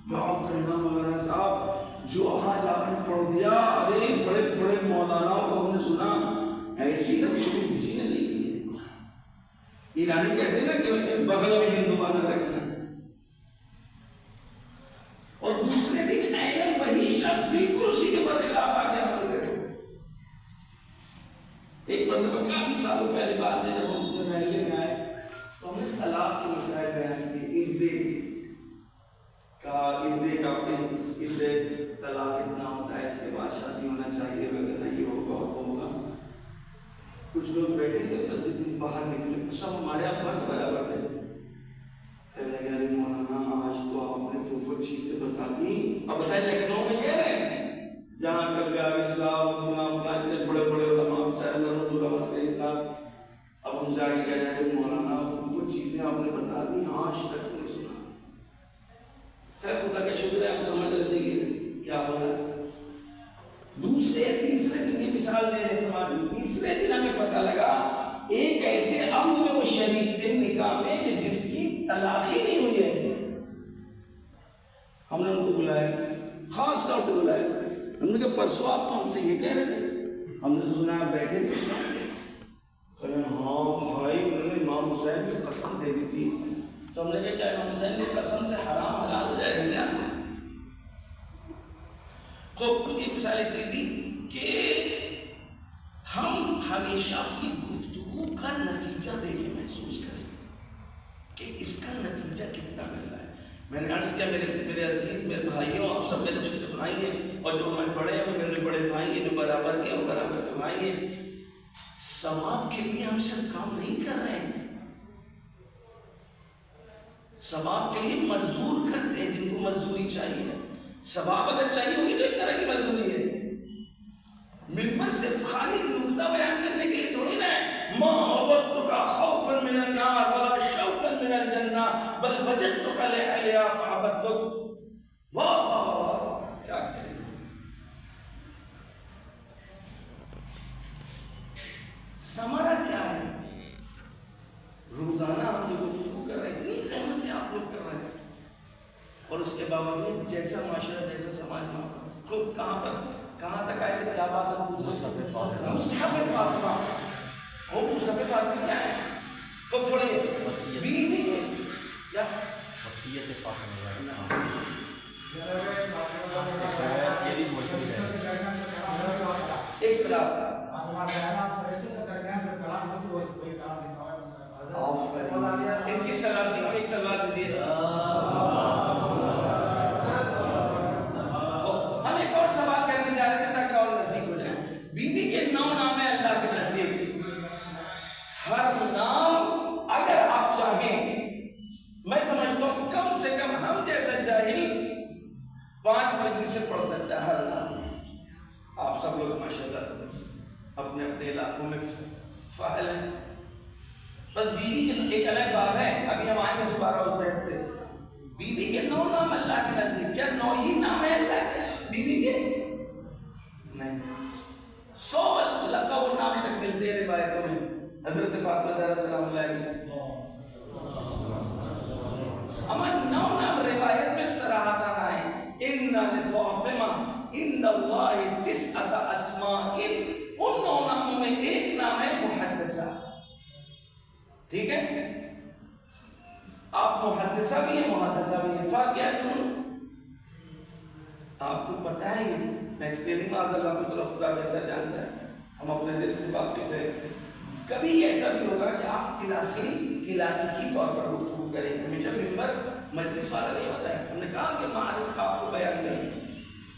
کیا آپ کہنا مولانا صاحب جو آج آپ نے پڑھ دیا، ارے بڑے بڑے مولانا کو ہم نے سنا، ایسی تفسیر کسی نے نہیں کی ہے. ایرانی کہتے ہیں نا کہ بغل میں ہندوانہ رکھنا. اور دوسرے دن اینن وہی شخص بالکل اسی کے برخلاف آ گیا. ایک مرتبہ کافی سالوں پہلے بات ہے جب ہم اپنے محلے میں آئے تو ہم نے طلاق کے مسائل بیان کیے. عدے طلاق اتنا ہوتا ہے، اس کے بعد شادی ہونا چاہیے، اگر نہیں ہوگا ہوگا. کچھ لوگ بیٹھے تھے باہر نکلے، سب ہمارے آپ مرد برابر تھے. کہنے لگے ارے مولانا آج تو آپ نے وہ چیزیں بتا دی. اب بتائیں لکھنؤ میں کہہ رہے ہیں جہاں کبھی صاحب فلاں اتنے بڑے بڑے علماء بیچارے مرد العوض کے اسلام. اب ہم جا کے کہہ رہے ہیں مولانا وہ چیزیں آپ نے بتا دی آج تک نہیں سنا. خیر خدا کا شکر ہے ہم سمجھ رہے تھے کہ کیا ہو رہا ہے. دوسرے تیسرے دن کی مثال دے رہے سماج میں. تیسرے دن ہمیں پتہ لگا ایک ایسے عمل میں وہ شریک تھے نکاح میں کہ جس کی طلاق ہی نہیں ہوئی ہے. ہم نے ان کو بلایا، خاص طور سے بلایا. ہم نے کہا پرسوں آپ تو ہم سے یہ کہہ رہے تھے، ہم نے سنا بیٹھے تھے. ہاں بھائی انہوں نے امام حسین کی قسم دے دی تھی. تو ہم نے کہا کیا امام حسین کی قسم سے حرام حلال ہو جائے گا؟ خوب کی مثال اس لیے دی کہ ہم ہمیشہ اپنی گفتگو کا نتیجہ دے کے محسوس کریں کہ اس کا نتیجہ کتنا مل رہا ہے. میں نے عرض کیا میرے عزیز میرے بھائیوں آپ سب میرے بھائی ہیں، اور جو ہمیں بڑے ہیں میرے بڑے بھائی ہیں، جو برابر کے اور برابر کے بھائی ہیں. ثواب کے لیے ہم صرف کام نہیں کر رہے ہیں، ثواب کے لیے مزدور کرتے ہیں جن کو مزدوری چاہیے. ثواب اگر چاہیے ہوگی تو ایک طرح کی مزدوری ہے. ممبر صرف خالی نقطہ بیان کرنے کے لیے تھوڑی نہ ہے. ما عبدتک خوفا من النار ولا شوقا من الجنہ بل وجدتک لأہلہا فعبدتک. واہ کیا کہہ رہے ہیں. ثمرہ کیا ہے؟ روزانہ ہم جو گفتگو کر رہے ہیں اتنی زحمتیں آپ لوگ کر رہے ہیں، اور اس کے باوجود جیسا معاشرہ جیسا سماج میں خود کہاں تک آئے تھے؟ کیا بات ہم پوچھ رہے ہیں؟ مصحف فاطمہ. وہ مصحف فاطمہ کیا ہے؟ خود چھوڑیے بیوی کے کیا وصیت فاطمہ ایک کلام ان کی سلامتی ہم ایک سلوات بھی دیے. ہم ایک اور سوال کرنے جا رہے تھے تاکہ اور نزدیک ہو جائیں. بیوی کے 9 نام ہیں اللہ کے نزدیک. ہر نام اگر آپ چاہیں، میں سمجھتا ہوں کم سے کم ہم جیسا جاہل 5 مجلس سے پڑھ سکتا ہے ہر نام. آپ سب لوگ ماشاءاللہ اپنے اپنے علاقوں میں فاعل ہیں. بس بیوی کے ایک الگ باب ہے، ابھی ہم آئیں گے دوبارہ اس بحث پہ. بیوی کے 9 نام اللہ کے نزدیک، کیا 9 ہی نام ہے اللہ کے بیوی کے؟ نہیں، 100 لقب و نام تک ملتے ہیں روایتوں میں. حضرت فاطمہ زہرا سلام اللہ علیہ ہمارے 9 نام روایت میں صراحتاً آئے. ان لفاطمہ ان اللہ 9 اسماء. ان 9 ناموں میں ایک نام ہے محدثہ. ٹھیک ہے، آپ محدثہ بھی ہیں محدثہ بھی ہیں. فرق کیا ہے دونوں؟ آپ کو پتہ ہے، میں اس کے لیے معاذ اللہ کو طرف خدا بہتر جانتا ہے، ہم اپنے دل سے واقف ہیں. کبھی ایسا بھی ہوگا کہ آپ کلاسیکی طور پر گفتگو کریں گے. ہمیشہ ممبر مجلس والا نہیں ہوتا ہے. ہم نے کہا کہ معرفت آپ کو بیان کریں،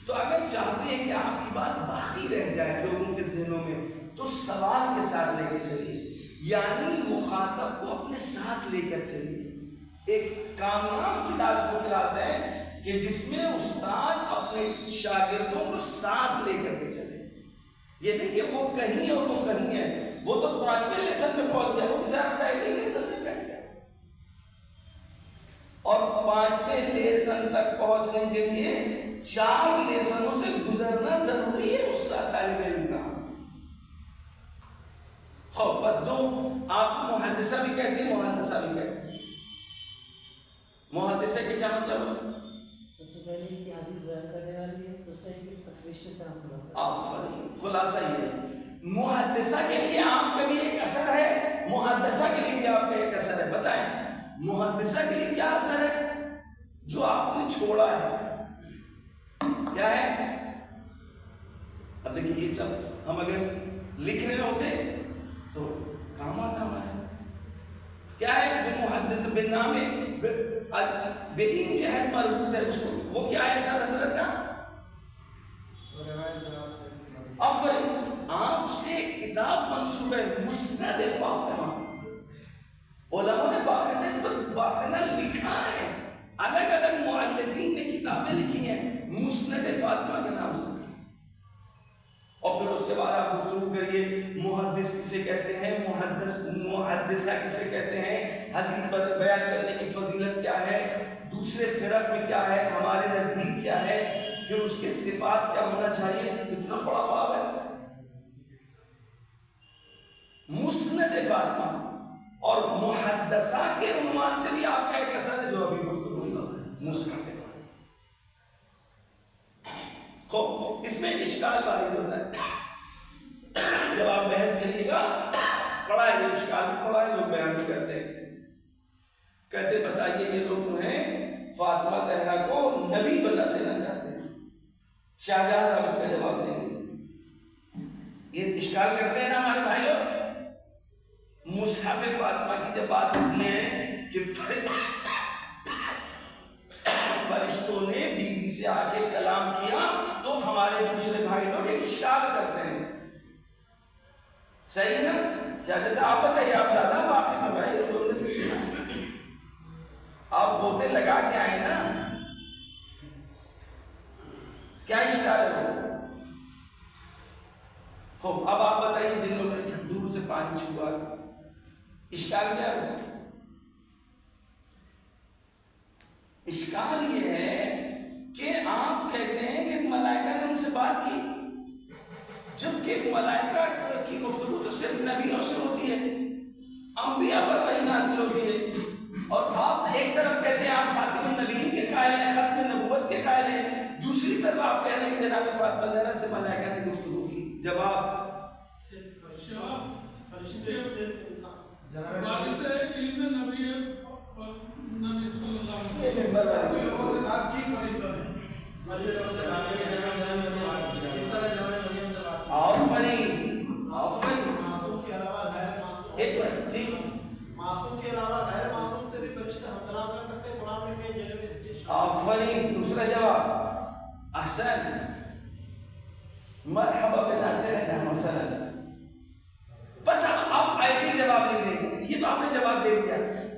تو اگر چاہتے ہیں کہ آپ کی بات باقی رہ جائے لوگوں کے ذہنوں میں تو سوال کے ساتھ لے کے چلیے، یعنی مخاطب کو اپنے ساتھ لے کر چلیے. ایک کامیاب کلاس ہے کہ جس میں استاد اپنے شاگردوں کو ساتھ لے کر کے چلے. یہ نہیں کہ وہ کہیں اور وہ کہیں ہے. وہ تو 5ویں لیسن میں پہنچ گیا، وہ بیچارہ پہلے لیسن میں بیٹھ گیا، اور 5ویں لیسن تک پہنچنے کے لیے 4 لیسنوں سے گزرنا ضروری ہے اس طالب علم کا. بس دو آپ محدثہ بھی کہتے ہیں محدثہ بھی کہتے ہیں. محدثہ کے کیا مطلب ہے؟ سب سے پہلے یہ حدیث بیان کرنے والی ہے، تو صحیح کی تفریش کے ساتھ آفرین. خلاصہ یہ ہے محدثہ کے لیے آپ کا بھی ایک اثر ہے، محدثہ کے لیے بھی آپ کا ایک اثر ہے. بتائیں محدثہ کے لیے کیا اثر ہے جو آپ نے چھوڑا ہے؟ کیا ہے؟ اب دیکھیے یہ سب ہم اگر لکھ رہے ہوتے تو کام آتا ہمارے. کیا ہے جو محدث بن نام بے این جہت مربوط ہے اس کو، وہ کیا ہے اثر حضرت کا؟ آفرین. آپ سے کتاب منسوب ہے مسند فاطمہ. علماء نے باقاعدہ اس پر باقاعدہ لکھا ہے، الگ الگ مؤلفین نے کتابیں لکھی ہیں مسند فاطمہ کے نام سے. اور پھر اس کے بعد آپ گفتگو کریے محدث کسے کہتے ہیں، محدثہ کسے کہتے ہیں، حدیث بیان کرنے کی فضیلت کیا ہے، دوسرے فرق میں کیا ہے، ہمارے نزدیک کیا ہے، پھر اس کے صفات کیا ہونا چاہیے. اتنا بڑا باب ہے مسند فاطمہ. اور محدثہ کے عنوان سے بھی آپ کا ایک اثر ہے جو ابھی گفتگو مسند فاطمہ. اس میں اشکال وارد ہوتا ہے جب آپ بحث کریے گا. پڑھا ہے یہ اشکال بھی پڑھا ہے، لوگ بیان کرتے ہیں، کہتے بتائیے یہ لوگ تو ہیں فاطمہ زہرا کو نبی بنا دینا چاہتے ہیں. شاہجہاں صاحب اس کا جواب دیں گے. یہ اشکال کرتے ہیں نا ہمارے بھائیوں. مصحف فاطمہ کی جب بات ہوتی ہے کہ فرشتوں نے بیوی سے آ کے کلام کیا صحیح نا؟ شاید آپ بتائیے، آپ زیادہ واقف ہیں بھائی، لوگوں نے تو سنا، آپ بوتے لگا کے آئے نا، کیا اشکال ہے؟ خوب اب آپ بتائیے جن لوگوں نے دور سے پانی چھوا، اشکال کیا ہے؟ اشکال یہ ہے کہ آپ کہتے ہیں کہ ملائکہ نے ان سے بات کی، جبکہ ملائکہ کی گفتگو تو صرف نبیوں سے ہوتی ہے، انبیاء پر وحی نازل ہوتی ہے، اور آپ ایک طرف کہتے ہیں آپ خاتم النبیین کے قائل ہیں، ختم نبوت کے قائل ہیں، دوسری طرف آپ کہہ رہے ہیں کہ جناب فاطمہ زہرا سے ملائکہ نے گفتگو کی۔ جواب فرشتے صرف انسان وارث علم نبی نبی صلی اللہ علیہ یہ ممبر والے لوگوں سے بات کی فرشتوں نے، معصوم کے علاوہ غیر معصوم، ایک منٹ جی، معصوم کے علاوہ غیر معصوم سے بھی فرشتے ہم کلام کر سکتے ہیں، قرآن میں کئی جگہ پہ اس کی آفرین، دوسرا جواب احسن، مرحبا بناصر مثلا، بس اب ایسے جواب نہیں دیں گے، یہ تو آپ نے جواب دے دیا،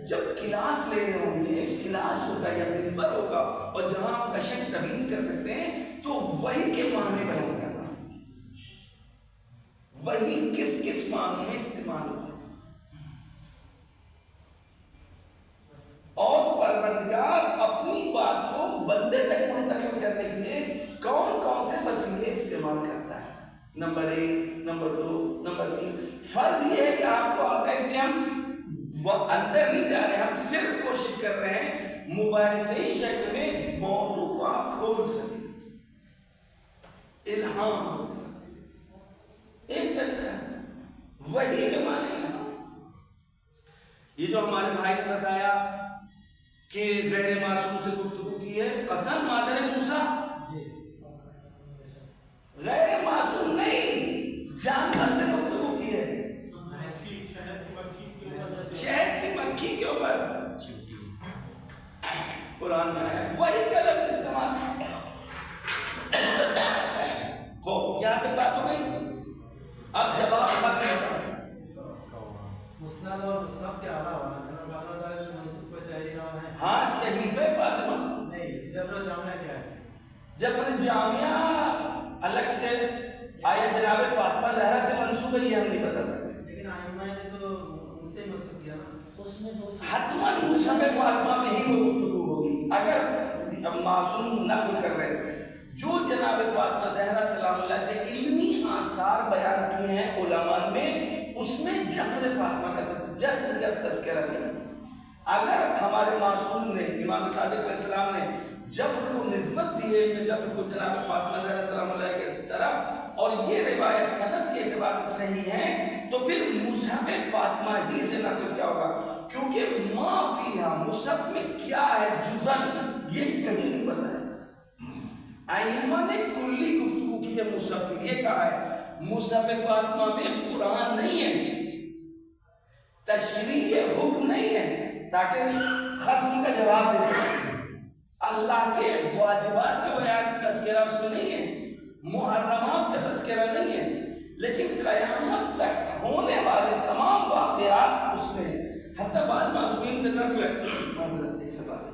جب کلاس لے رہے ہوں گے، کلاس ہوگا یا ممبر ہوگا، اور جہاں آپ اشک تبیین کر سکتے ہیں تو وہی کے معنی بیان کرنا، وہی کس کس معنی میں استعمال ہوگا، اور پروردگار اپنی بات کو بندے تک منتقل کرنے کے لیے کون کون سے وسیلے استعمال کرتا ہے، نمبر 1، نمبر 2، نمبر 3، فرض یہ ہے کہ آپ کو آتا ہے، اس لیے ہم وہ اندر نہیں جا رہے، ہم صرف کوشش کر رہے ہیں مباحثی شکل میں موضوع کو آپ کھول سکیں۔ الہام ایک طریقہ وہی میں مانے گا، یہ جو ہمارے بھائی نے بتایا کہ غیر معصوم سے گفتگو کی ہے، قطعاً مادر موسیٰ غیر معصوم نہیں، جانور سے گفتگو کی ہے، شہد کی مکھی کے اوپر قرآن میں آیا، وہی کا لفظ استعمال ہو، یہاں پہ بات ہو گئی، اب جواب حسن مسند اور مصحف کے علاوہ ہاں صحیفہ فاطمہ نہیں، جبر جامعہ کیا ہے؟ جفر جامعہ الگ سے آیا، جناب فاطمہ زہرا سے منسوب ہے، یہ ہم نہیں بتا سکتے، لیکن آئمہ نے تو ان سے منسوب کیا نا، اس میں دو حتماً مصحف فاطمہ میں ہی وہ گفتگو ہوگی، اگر اب معصوم نقل کر رہے ہیں، جو جناب فاطمہ زہرا سلام اللہ سے علمی آثار بیان کیے ہیں علماء میں، اس میں جفر فاطمہ کا جفر کا تذکرہ نہیں ہے، اگر ہمارے معصوم نے امام صادق علیہ السلام نے جفر کو نسبت دی ہے، جفر کو جناب فاطمہ زہرا سلام اللہ کی طرف، اور یہ روایت سند کے اعتبار سے صحیح ہے، تو پھر مصحف فاطمہ ہی سے نقل کیا ہوگا، کیونکہ ما فیہا مصحف میں کیا ہے جزن یہ کہیں نہیں پتہ ہے، ائمہ نے کلی گفتگو کی ہے مصحف کی، یہ کہا ہے مصحف فاطمہ میں قرآن نہیں ہے، تشریح حکم نہیں ہے، تاکہ خصم کا جواب دے سکتے، اللہ کے واجبات کا بیان تذکرہ اس میں نہیں ہے، محرمات کا تذکرہ نہیں ہے، لیکن قیامت تک ہونے والے تمام واقعات اس میں، حتی بعض معصومین سے نقل ہے، حضرت ایک سوال ہے،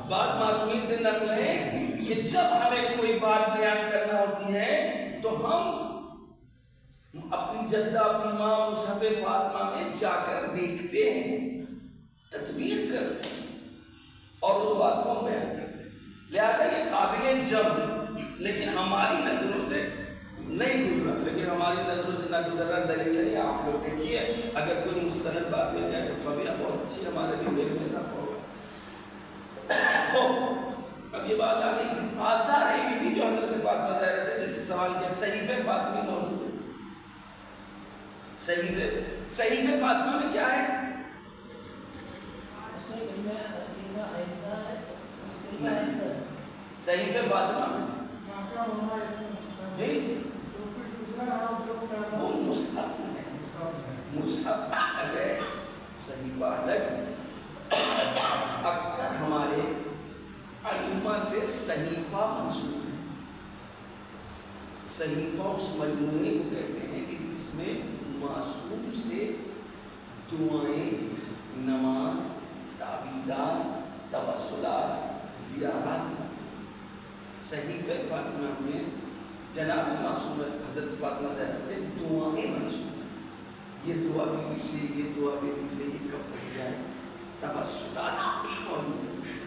بعض معصومین سے نقل ہے کہ جب ہمیں کوئی بات بیان کرنا ہوتی ہے تو ہم اپنی جدہ اپنی ماں مصحف فاطمہ میں جا کر دیکھتے ہیں، تطبیق کرتے ہیں اور اس بات کو ہم بیان کرتے ہیں، لہذا یہ قابل جم، لیکن ہماری نظروں سے نہیں گزرا، لیکن ہماری نظروں سے نہ گزرا دلیل نہیں، آپ لوگ دیکھیے، اگر کوئی مستند بات مل جائے تو فبیہ بہت اچھی ہمارے لیے میرے میں نفع ہوگا۔ اب یہ بات آ گئی آثار علمی جو حضرت فاطمہ زہرا سے جس سے سوال کیا، صحیفہ فاطمی موجود ہے، صحیفہ فاطمہ میں کیا ہے؟ اس میں کلمہ آئندہ ہے، نہیں، صحیفہ فاطمہ میں جی وہ مصحف میں ہے، مصحف الگ ہے، صحیفہ الگ ہے، اکثر ہمارے ائمہ سے صحیفہ منسوب ہے، صحیفہ اس مجموعے کو کہتے ہیں کہ جس میں معصوم سے دعائیں، نماز، تعویذات، توسلات، زیارات، صحیفہ فاطمہ میں جناب معصوم حضرت فاطمہ زہرا سے دعائیں منسوب ہیں. یہ دعا بی بی سے، یہ دعا بی بی سے، یہ کب پڑھی جائے. توسلات موجود ہیں،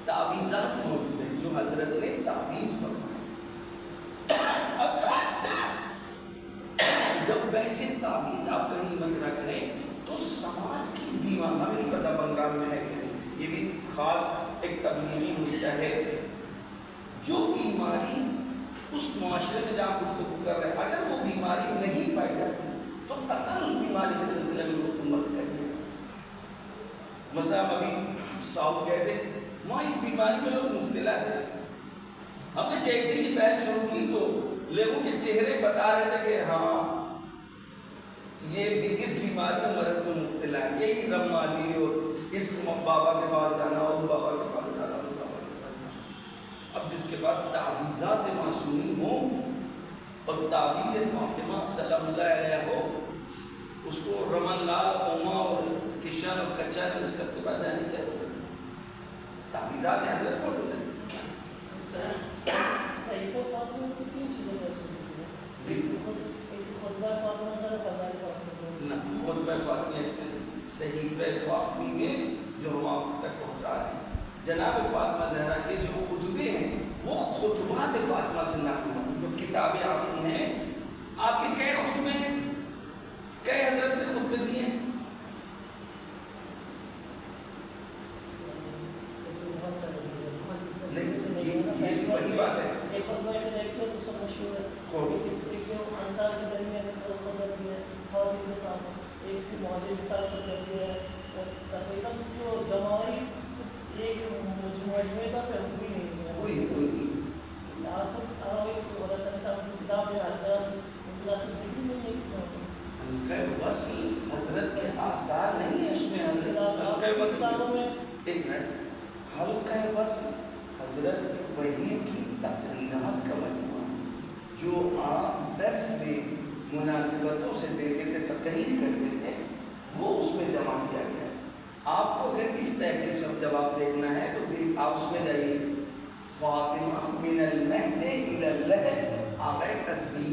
تعویذات موجود ہیں جو حضرت نے تعویذ فرمائے. جب ویسے تعویذ آپ کہیں مت نہ کریں تو سماج کی بیمار، ہمیں نہیں پتا بنگال میں ہے کہ نہیں، یہ بھی خاص ایک تبلیغی نکتہ ہے. جو بیماری اس معاشرے میں جہاں گفتگو کر رہے ہیں اگر وہ بیماری نہیں پائی جاتی تو قطعاً اس بیماری کے سلسلے میں گفتگو مت کریے. مثلا ابھی ساؤتھ گئے تھے، وہاں اس بیماری میں لوگ مبتلا تھے. ہم نے جیسے ہی بحث شروع کی تو لوگوں کے چہرے بتا رہے تھے کہ ہاں یہ بھی اس بیماری کا مرض میں مبتلا ہے، یہی رمالی اور اس بابا کے پاس جانا اور بابا کے پاس جانا اور بابا کے پاس جانا. اب جس کے پاس تعویذات معصومی ہوں اور تعویذ فاطمہ سلام اللہ علیہ ہو، اس کو رمن لال، اوما اور کشن اور کچن اس سب کے بعد جانے کیا تعویذات حضرت کو ڈھونڈے. صحیفہ فاطمہ کی 3 چیزیں محسوس ہوتی ہیں. ایک خطبہ فاطمہ زہرا، فضائل فاطمہ زہرا. خطبہ فاطمہ اس میں صحیفہ فاطمی میں جو ہم آپ تک پہنچا رہے ہیں، جناب فاطمہ زہرا کے جو خطبے ہیں وہ خطبات فاطمہ سے نقل ہیں. جو کتابیں آپ کی ہیں، آپ کے کئی خطبے ہیں، کئی حضرت نے خطبے دیے ہیں. یہ وہی بات ہے. ایک خطبہ فدائیہ دوسرا مشہور ہے، ایک انصار کے درمیان خطبہ دیا ہے، خواتین کے ساتھ ایک معجزے کے ساتھ خطبہ دیا ہے. تقریباً جو جماعی ایک مجموعے کا پہ ہوئی نہیں ہے. وہی اور سر صاحب جو کتاب ہے اللہ سے ذکر نہیں ہے. وصل حضرت کے آثار نہیں ہے اس میں. حلقہ وصل ایک منٹ، حلقہ وصل حضرت وحی کی تقریرات کا مجموعہ جو آپ درس میں مناسبتوں سے دیتے تھے، تقریر کرتے تھے، وہ اس میں جمع کیا گیا ہے. آپ کو اگر اس ٹائپ کے سب جواب دیکھنا ہے تو آپ اس میں جائیے فاطمہ من المہد الی اللحد آغا تزویج.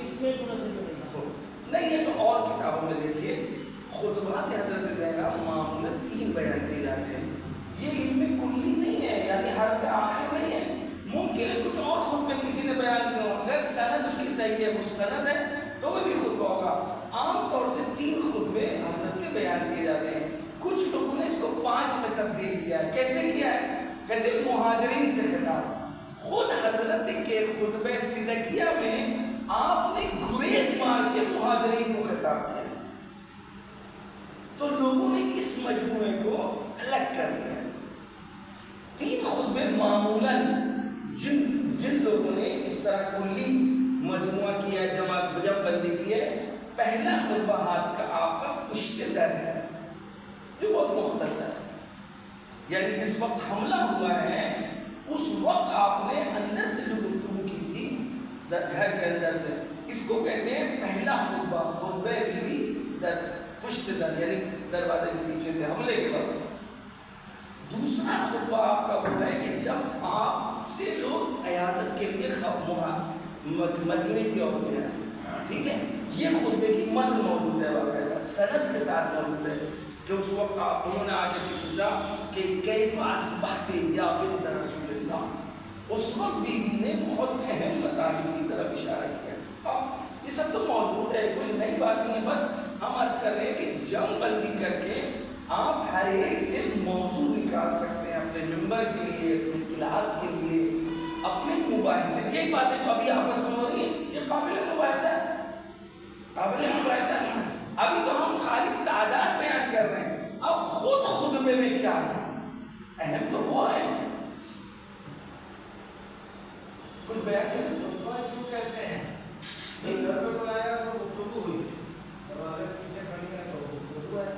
اس میں پورا ذکر نہیں ہے تو اور کتابوں میں دیکھیے خطبات حضرت زہرا معمولاً 3 بیان کیے جاتے ہیں. یہ علم کلی نہیں ہے، یعنی حرف آخر نہیں ہے. ممکن ہے کچھ اور خطبے کسی نے بیان کیے ہوں، اگر سند اس کی صحیح ہے، مستند ہے تو وہ بھی خطبہ ہوگا. عام طور سے 3 خطبے حضرت کے بیان کیے جاتے ہیں. کچھ لوگوں نے اس کو 5 میں تبدیل کیا ہے. کیسے کیا ہے؟ کہتے ہیں مہاجرین سے خطاب. خود حضرت کے خطبہ فدائیہ میں آپ نے گریز مار کے مہاجرین کو خطاب کیا. تو لوگوں نے اس مجموعے کو الگ کر دیا. 3 خطبے معمولاً جن لوگوں نے اس طرح کلی مجموعہ کیا، جمع بندی کی ہے، پہلا خطبہ حاصل کا آپ کا پشت در ہے جو بہت مختصر ہے. یعنی جس وقت حملہ ہوا ہے اس وقت آپ نے اندر سے جو گفتگو کی تھی گھر کے اندر سے، اس کو کہتے ہیں پہلا خطبہ، خطبہ بی در پشت در، یعنی دروازے کے پیچھے سے حملے کے وقت. دوسرا خطبہ آپ کا ہوتا ہے کہ جب آپ سے لوگ عیادت کے لیے مدینے کی اور میں آئے. ٹھیک ہے، یہ خطبے کی متن موجود ہے، واقعہ سند کے ساتھ موجود ہے کہ اس وقت انہوں نے آ کے پوچھا کہ کیف اصبحت یا بنت رسول اللہ. اس وقت بیوی نے بہت اہم مطالب کی طرف اشارہ کیا. اب یہ سب تو موجود ہے، کوئی نئی بات نہیں ہے. بس ہم عرض کر رہے ہیں کہ جم بندی کر کے آپ ہر ایک سے موضوع نکال سکتے ہیں اپنے ممبر کے لیے، اپنے کلاس کے لیے، اپنے مباحثے. یہی باتیں جو ابھی آپس میں ہو رہی ہیں یہ قابل مباحثہ ہے، قابل مباحثہ ہے. ابھی تو ہم خالی تعداد بیان کر رہے ہیں، اب خود خطبے میں کیا ہے اہم تو وہ ہے. کچھ بیان کریں. خطبہ کیوں کہتے ہیں؟ جب گھر پہ کوئی آیا تو گفتگو ہوئی، دروازے کے پیچھے کھڑی ہے تو گفتگو ہے.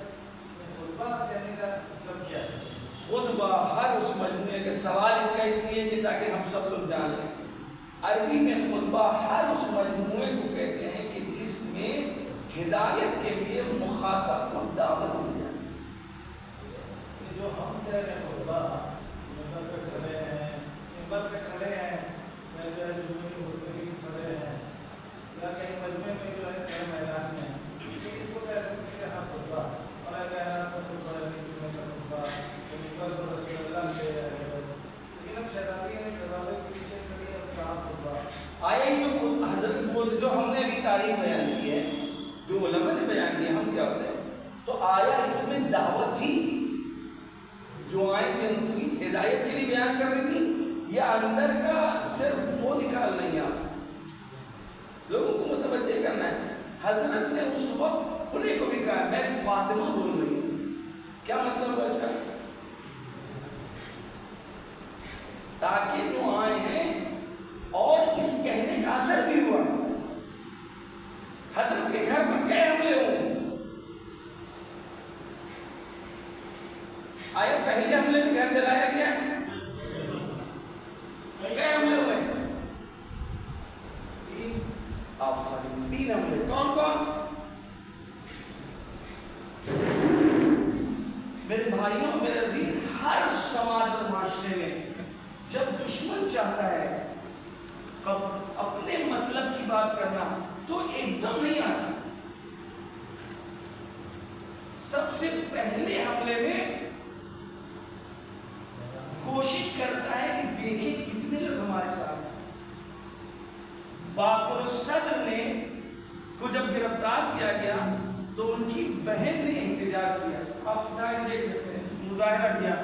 خطبہ کہنے کا مطلب کیا ہے؟ خطبہ ہر اس مجموعے کے سوال ان کا اس لیے کہ تاکہ ہم سب لوگ جان لیں. عربی میں خطبہ ہر اس مجموعے کو کہتے ہیں کہ جس میں ہدایت کے لیے مخاطب کو دعوت دی جائے. جو ہم کہہ رہے ہیں خطبہ ممبر پہ کھڑے ہیں، ممبر پہ کھڑے ہیں یا جو ہے جمعے کی خطبے کی کھڑے ہیں یا کہیں مجمع میں جو ہے کہیں میدان میں، اس کو کہہ سکتے ہیں کہ ہاں خطبہ، اور اگر آپ کو خطبہ ہے جمعے کا خطبہ تو ممبر کو رسول اللہ لے رہے ہیں، لیکن اب شہزادی نے دروازے کے پیچھے کھڑی ہے کہاں خطبہ. آیا جو خود حضرت بول جو ہم نے ابھی تاریخ بیان کی ہے، جو علماء نے بیان کیا، ہم کیا ہوتے ہیں تو آیا اس میں دعوت تھی جو آئے تھے ان کی ہدایت کے لیے بیان کر رہی تھی، یا اندر کا صرف وہ نکال نہیں آ لوگوں کو متوجہ کرنا ہے. حضرت نے اس وقت کھلے کو بھی کہا میں فاطمہ بول رہی ہوں. کیا مطلب ہے اس کا؟ تاکہ جو آئے ہیں اور اس کہنے کا اثر بھی ہوا. حضرت کے گھر میں کئی حملے ہوئے. آیا پہلے حملے میں گھر جلایا گیا؟ کئی حملے ہوئے؟ آفرین، 3 حملے. کون کون؟ میرے بھائیوں، میرے عزیز، ہر سماج اور معاشرے میں جب دشمن چاہتا ہے اپنے مطلب کی بات کرنا تو ایک دم نہیں آتا. سب سے پہلے حملے میں کوشش کرتا ہے کہ دیکھیں کتنے لوگ ہمارے ساتھ ہیں. باقر الصدر نے کو جب گرفتار کیا گیا تو ان کی بہن نے احتجاج کیا. آپ مظاہرہ دیکھ سکتے ہیں، مظاہرہ کیا.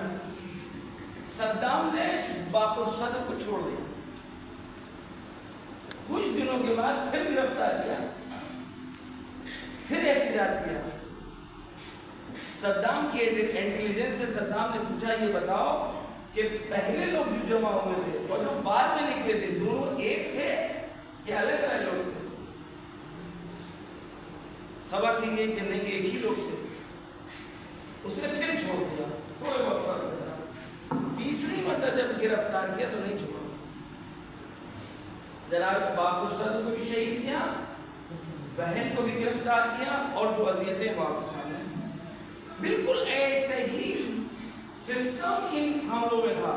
صدام نے باقر الصدر کو چھوڑ دیا. کچھ دنوں کے بعد پھر گرفتار کیا، پھر احتجاج کیا. صدام کی انٹیلیجنس سے صدام نے پوچھا یہ بتاؤ کہ پہلے لوگ جو جمع ہوئے تھے اور جو بعد میں نکلے تھے دونوں ایک تھے یا الگ الگ لوگ تھے؟ خبر دی گئی کہ نہیں ایک ہی لوگ تھے. اس نے پھر چھوڑ دیا. کوئی وقت فرق نہیں. تیسری مرتبہ جب گرفتار کیا تو نہیں چھوڑا. جناب باقر الصدر کو بھی شہید کیا، بہن کو بھی گرفتار کیا، اور جو اذیتیں وہاں سامنے. بالکل ایسے ہی سسٹم ان حملوں میں تھا.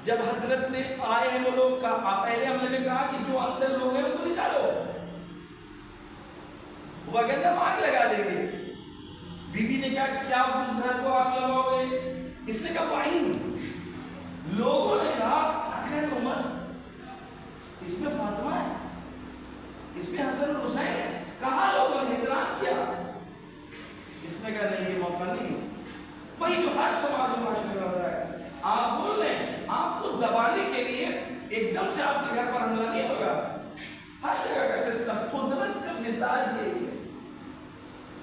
جب حضرت نے آئے ہیں وہ لوگ کہا، پہلے حملے میں کہا کہ جو اندر لوگ ہیں ان کو نکالو، وہ کہتا ہم آگ لگا دیں گے. بی بی نے کہا کیا اس گھر کو آگ لگاؤ گے؟ اس نے کہا وعین. لوگوں نے کہا آخر عمر اس میں فاطمہ ہے، اس میں حسن اور حسین ہے. کہا لوگوں نے اعتراض کیا. اس نے کہا نہیں یہ موقع نہیں ہے. وہی جو ہر سماج و معاشرے میں ہوتا ہے. آپ بول رہے ہیں آپ کو دبانے کے لیے ایک دم سے آپ کے گھر پر حملہ نہیں ہوگا. ہر جگہ کا سسٹم، قدرت کا مزاج یہی ہے،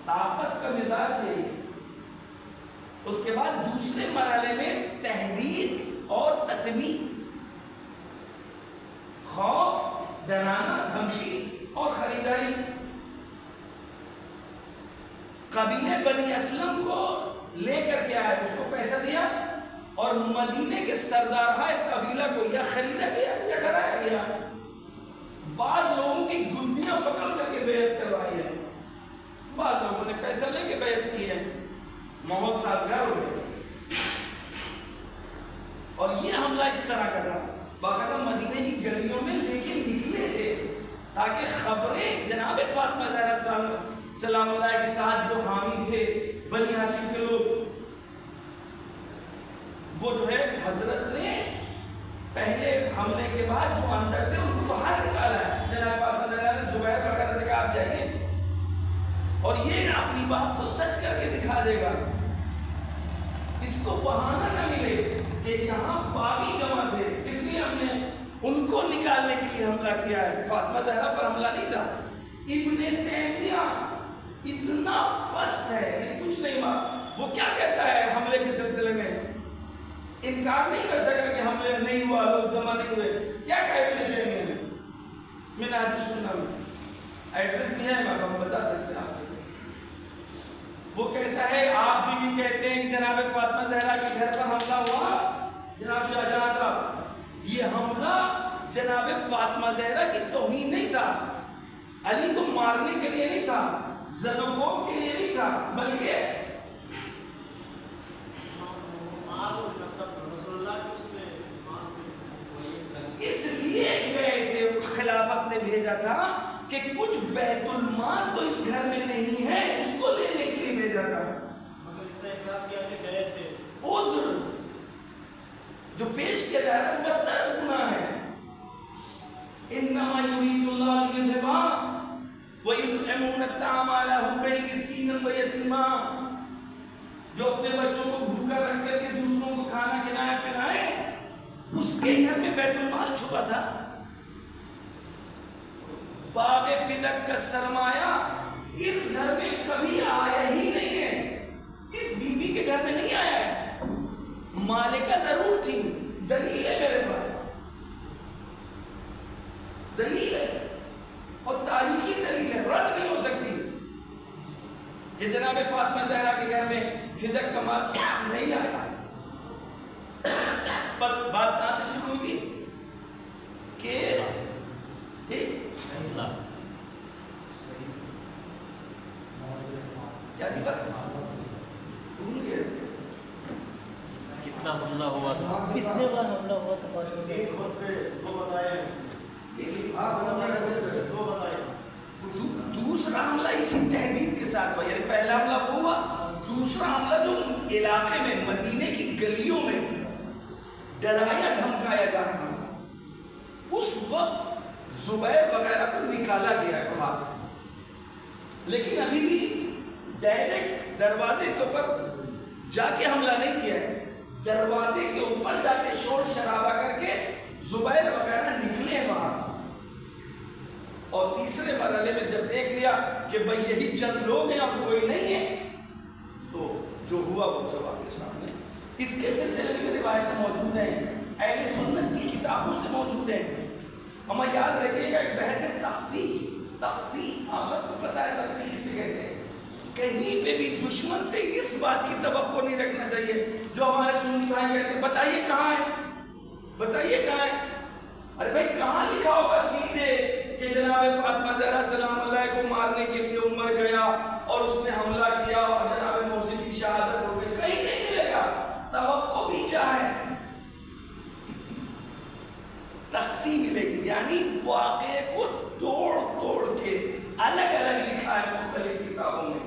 طاقت کا مزاج یہی ہے. اس کے بعد دوسرے مرحلے میں تحریک اور تطمیع، خوف، ڈرانا، دھمکی اور خریداری. قبیلے بنی اسلم کو لے کر کے آئے، اس کو پیسہ دیا اور مدینے کے سردار قبیلہ کو یا خریدا گیا یا ڈرایا گیا. بعض لوگوں کی گدیاں پکڑ کر کے بیعت کروائی ہے، بعض لوگوں نے پیسہ لے کے بیعت کی ہے. ماحول سازگار ہو گیا. اور یہ حملہ اس طرح کا تھا، باقاعدہ مدینے کی گلیوں میں لے کے نکلے تھے تاکہ خبریں جناب فاطمہ زہرا سلام اللہ کے ساتھ جو حامی تھے بنی ہاشم کے لوگ، وہ جو ہے حضرت نے پہلے حملے کے بعد جو اندر تھے ان کو باہر نکالا ہے. جناب فاطمہ زہرا نے زبیر وغیرہ سے کہا آپ جائیے، اور یہ اپنی بات کو سچ کر کے دکھا دے گا. اس کو بہانہ نہ ملے کہ یہاں باغی جمع تھے اس لیے ہم نے ان کو نکالنے کے لیے حملہ کیا ہے. فاطمہ زہرا پر حملہ نہیں تھا. ابن تیمیہ اتنا پست ہے کہ کچھ نہیں بات. وہ کیا کہتا ہے حملے کے سلسلے میں؟ انکار نہیں کر سکا کہ حملے نہیں ہوا، لوگ جمع نہیں ہوئے. کیا کہا ابن تیمیہ نے؟ منہاج السنہ میں ایڈریس بھی ہے، میں بتا سکتے ہیں آپ کو. وہ کہتا ہے آپ جو یہ کہتے ہیں کہ جناب فاطمہ زہرا کے گھر پر حملہ ہوا، جناب شاہجہاں صاحب، یہ حملہ جناب فاطمہ فاطمہ زہرا کی توہین نہیں تھا، علی کو مارنے کے لیے نہیں تھا، زنوکوب کے لیے نہیں تھا، بلکہ اس لیے گئے تھے، خلافت نے بھیجا تھا کہ کچھ بیت المال تو اس گھر میں نہیں ہے، اس کو لینے کے لیے بھیجا تھا۔ عذر جو پیش کیا جا رہا ہے بدتر گناہ ہے۔ انما یرید اللہ لیذھب ویطعمون الطعام علی حبہ مسکینا ویتیما، جو اپنے بچوں کو بھوکا رکھ کر کے دوسروں کو کھانا کھلائے پلائے، اس کے گھر میں بیت المال چھپا تھا۔ باب فدق کا سرمایہ اس گھر میں کبھی آیا ہی نہیں ہے، اس بی بی کے گھر میں نہیں آیا ہے۔ مالکہ ضرور تھی، دلیل ہے میرے پاس، دلیل ہے اور تاریخی دلیل ہے، رد نہیں ہو سکتی کہ جناب فاطمہ زہرا کے گھر میں فدق کا مال نہیں آیا۔ بس بات کہاں سے شروع ہوئی کہ کیا تھی بات؟ کتنا حملہ ہوا تھا، کتنے بار حملہ ہوا تھا فاطمہ سے؟ دوسرا حملہ اسی تحدید کے ساتھ ہوا، یعنی پہلا حملہ وہ ہوا، دوسرا حملہ جو علاقے میں مدینے کی گلیوں میں ڈرایا دھمکایا جا رہا تھا، اس وقت زبیر وغیرہ کو نکالا گیا ہے باہر، لیکن ابھی بھی ڈائریکٹ دروازے کے اوپر جا کے حملہ نہیں کیا ہے، دروازے کے اوپر جا کے شور شرابہ کر کے زبیر وغیرہ نکلے ہیں باہر۔ اور تیسرے مرحلے میں جب دیکھ لیا کہ بھئی یہی چند لوگ ہیں اب کوئی نہیں ہے، تو جو ہوا وہ سب آپ کے سامنے۔ اس کے سلسلے میں روایتیں موجود ہیں، اہل سنت کی کتابوں سے موجود ہیں۔ ہمیں یاد رکھیے گا ایک بحث تختی آپ سب کو پتہ ہے تختی کسے کہتے ہیں۔ کہیں پہ بھی دشمن سے اس بات کی توقع نہیں رکھنا چاہیے جو ہمارے سنی بھائی کہتے ہیں بتائیے کہاں ہے، بتائیے کہاں ہے۔ ارے بھائی کہاں لکھا ہوگا سیدھے کہ جناب فاطمہ زہرا سلام اللہ کو مارنے کے لیے عمر گیا اور اس نے حملہ کیا اور جناب محسن کی شہادت ہو گئی؟ کہیں نہیں ملے گا، توقع بھی چاہے تختی ملے گی، یعنی واقعے کو توڑ کے الگ الگ لکھا ہے مختلف کتابوں میں۔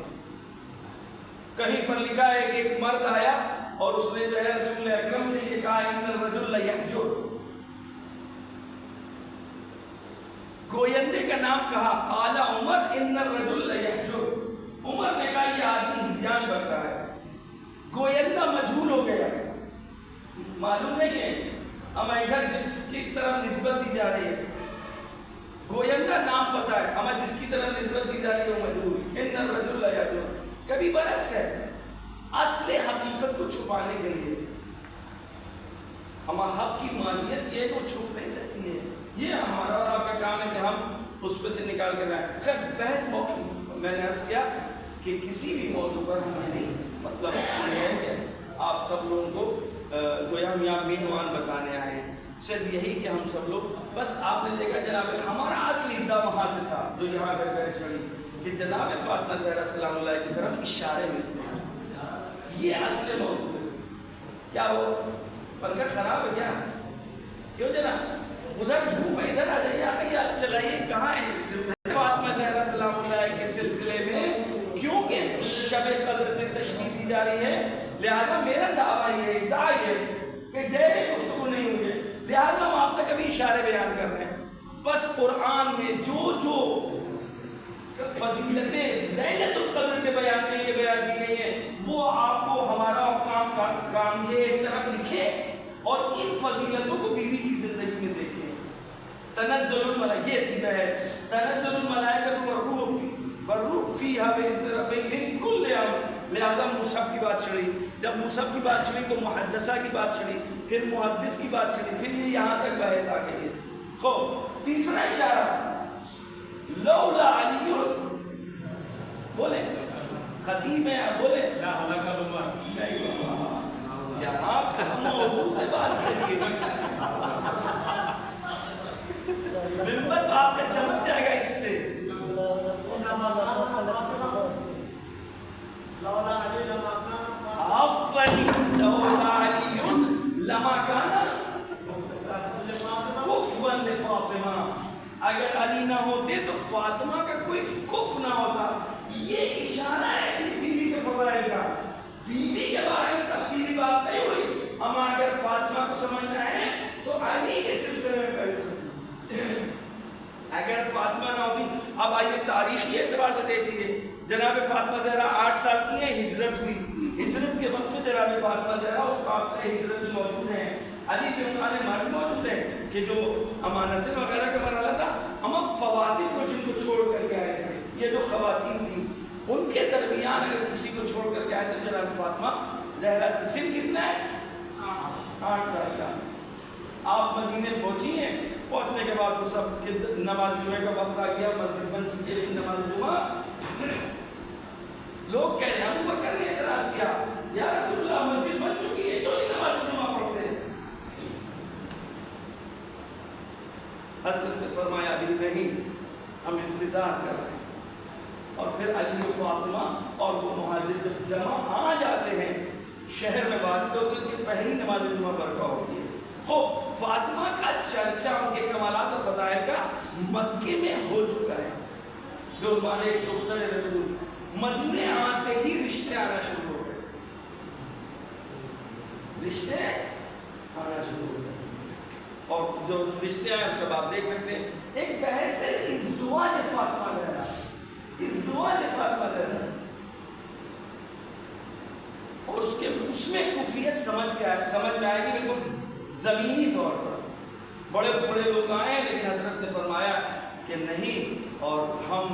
کہیں پر لکھا ہے کہ ایک مرد آیا اور اس نے جو ہے رسول اکرم کے لیے کہا ان الرجل لیحجر، گویندے کا نام کہا، قال عمر ان الرجل لیحجر، عمر نے کہا یہ آدمی ہذیان بن رہا ہے۔ گویندہ مجہول ہو گیا، معلوم نہیں ہے، اما ادھر جس کی طرف نسبت دی جا رہی ہے گویندہ نام پتا ہے، اما جس کی طرف نسبت دی جا رہی ہے وہ مجہول، ان الرجل لیحجر۔ کبھی برعکس ہے، اصل حقیقت کو چھپانے کے لیے، اما حق کی ماہیت یہ کو چھپ نہیں سکتی ہے، یہ ہمارا اور آپ کا کام ہے کہ ہم اس پہ سے نکال کے رہے ہیں۔ خیر بحث میں نے عرض کیا کہ کسی بھی موضوع پر ہمیں نہیں مطلب یہ ہے کہ آپ سب لوگوں کو گویا ہم یہاں مینوان بتانے آئے، صرف یہی کہ ہم سب لوگ بس آپ نے دیکھا جناب ہمارا اصلی ادعا وہاں سے تھا جو یہاں پہ بحث چڑھی کہ جناب فاطمہ زہرا سلام اللہ کی طرف اشارے ملتے ہیں، یہ اصل موضوع ہے۔ کیا وہ پنکھا خراب ہے کیا؟ کیوں جناب ادھر دھوپ ہے، ادھر آ جائیے، آگے چلائیے، کہاں ہے فاطمہ زہرا سلام اللہ کے سلسلے میں؟ کیونکہ شب قدر سے تشریح دی جا رہی ہے، لہذا میرا دعویٰ یہ ہے، ادعا یہ ہے کہ گہرے گفتگو نہیں ہوئی ہے، لہذا ہم آپ تک ابھی اشارے بیان کر رہے ہیں۔ بس قرآن میں جو فضیلتیں لیلۃ القدر کے بیان کے لیے بیان کی گئی ہیں وہ آپ کو ہمارا کام یہ ایک طرف لکھے اور ان فضیلتوں کو بیوی کی زندگی میں دیکھیں۔ تنزل الملائکہ، یہ تھی بحث، تنزل الملائکۃ والروح فیہا بإذن ربہم من کل امر، لہذا مصحف کی بات چڑھی، جب مصحف کی بات چڑھی تو محدثہ کی بات چڑھی، پھر محدث کی بات چڑھی، پھر یہ یہاں تک بحث آ گئی ہے۔ خوب تیسرا اشارہ لولا علی، بولے خطیب ہے، بولے لا حلق عمر، نہیں بابا، یہاں کا موضوع سے بات کریے۔ منبر تو آپ کا چمک جائے گا اس سے. آفنی لولا علی لما کانا کفوا لفاطمہ. اگر علی نہ ہوتے تو فاطمہ کا کوئی کف نہ ہوتا. یہ اشارہ ہے بیوی کے فضائل کا. بیوی کے بارے میں تفصیلی بات نہیں ہوئی، اما اگر فاطمہ کو سمجھنا ہے تو علی کے سلسلے میں کر سکتے. اگر فاطمہ نہ ہوتی. اب آئیے تاریخی اعتبار سے دیکھ لیے. جناب فاطمہ زہرا 8 سال کی ہیں، ہجرت ہوئی. ہجرت کے وقت میں جناب فاطمہ زہرا اس وقت ہجرت میں موجود ہیں. علی بن ابی طالب موجود ہیں کہ جو امانتیں وغیرہ کا مرحلہ تھا. اما خواتین کو جن کو چھوڑ کر کے آئے تھے، یہ جو خواتین تھیں ان کے درمیان اگر کسی کو چھوڑ کر کے آئے تو جناب فاطمہ زہرا کی سن کتنا ہے؟ 8 سال کا. آپ مدینے پہنچی ہیں. پہنچنے کے بعد وہ سب کے نماز جمعہ کا وقت آ گیا. مسجد بن چکی ہے نماز جمعہ. لوگ کہہ رہے ہیں ابو بکر نے اعتراض کیا، یا رسول اللہ مسجد بن چکی ہے تو نہیں نماز جمعہ پڑھتے. حضرت نے فرمایا ابھی نہیں، ہم انتظار کر رہے ہیں. اور پھر علی و فاطمہ اور وہ مہاجر جب جمع آ جاتے ہیں شہر میں، بات ہوتی ہے کہ پہلی نماز جمعہ برپا ہوتی ہے. فاطمہ کا چرچا ان کے کمالات و فضائل کا مکے میں ہو چکا ہے. جو ہمارے ایک دختر رسول مدینے آتے ہی رشتے آنا شروع ہو گئے. رشتے آنا شروع ہو گئے. اور جو رشتے آئے سب آپ دیکھ سکتے ہیں. ایک بحث ہے ازدواج فاطمہ زہرا. ازدواج فاطمہ زہرا اور اس میں کفیت سمجھ میں آئے گی بالکل زمینی طور پر. بڑے بڑے لوگ آئے ہیں لیکن حضرت نے فرمایا کہ نہیں، اور ہم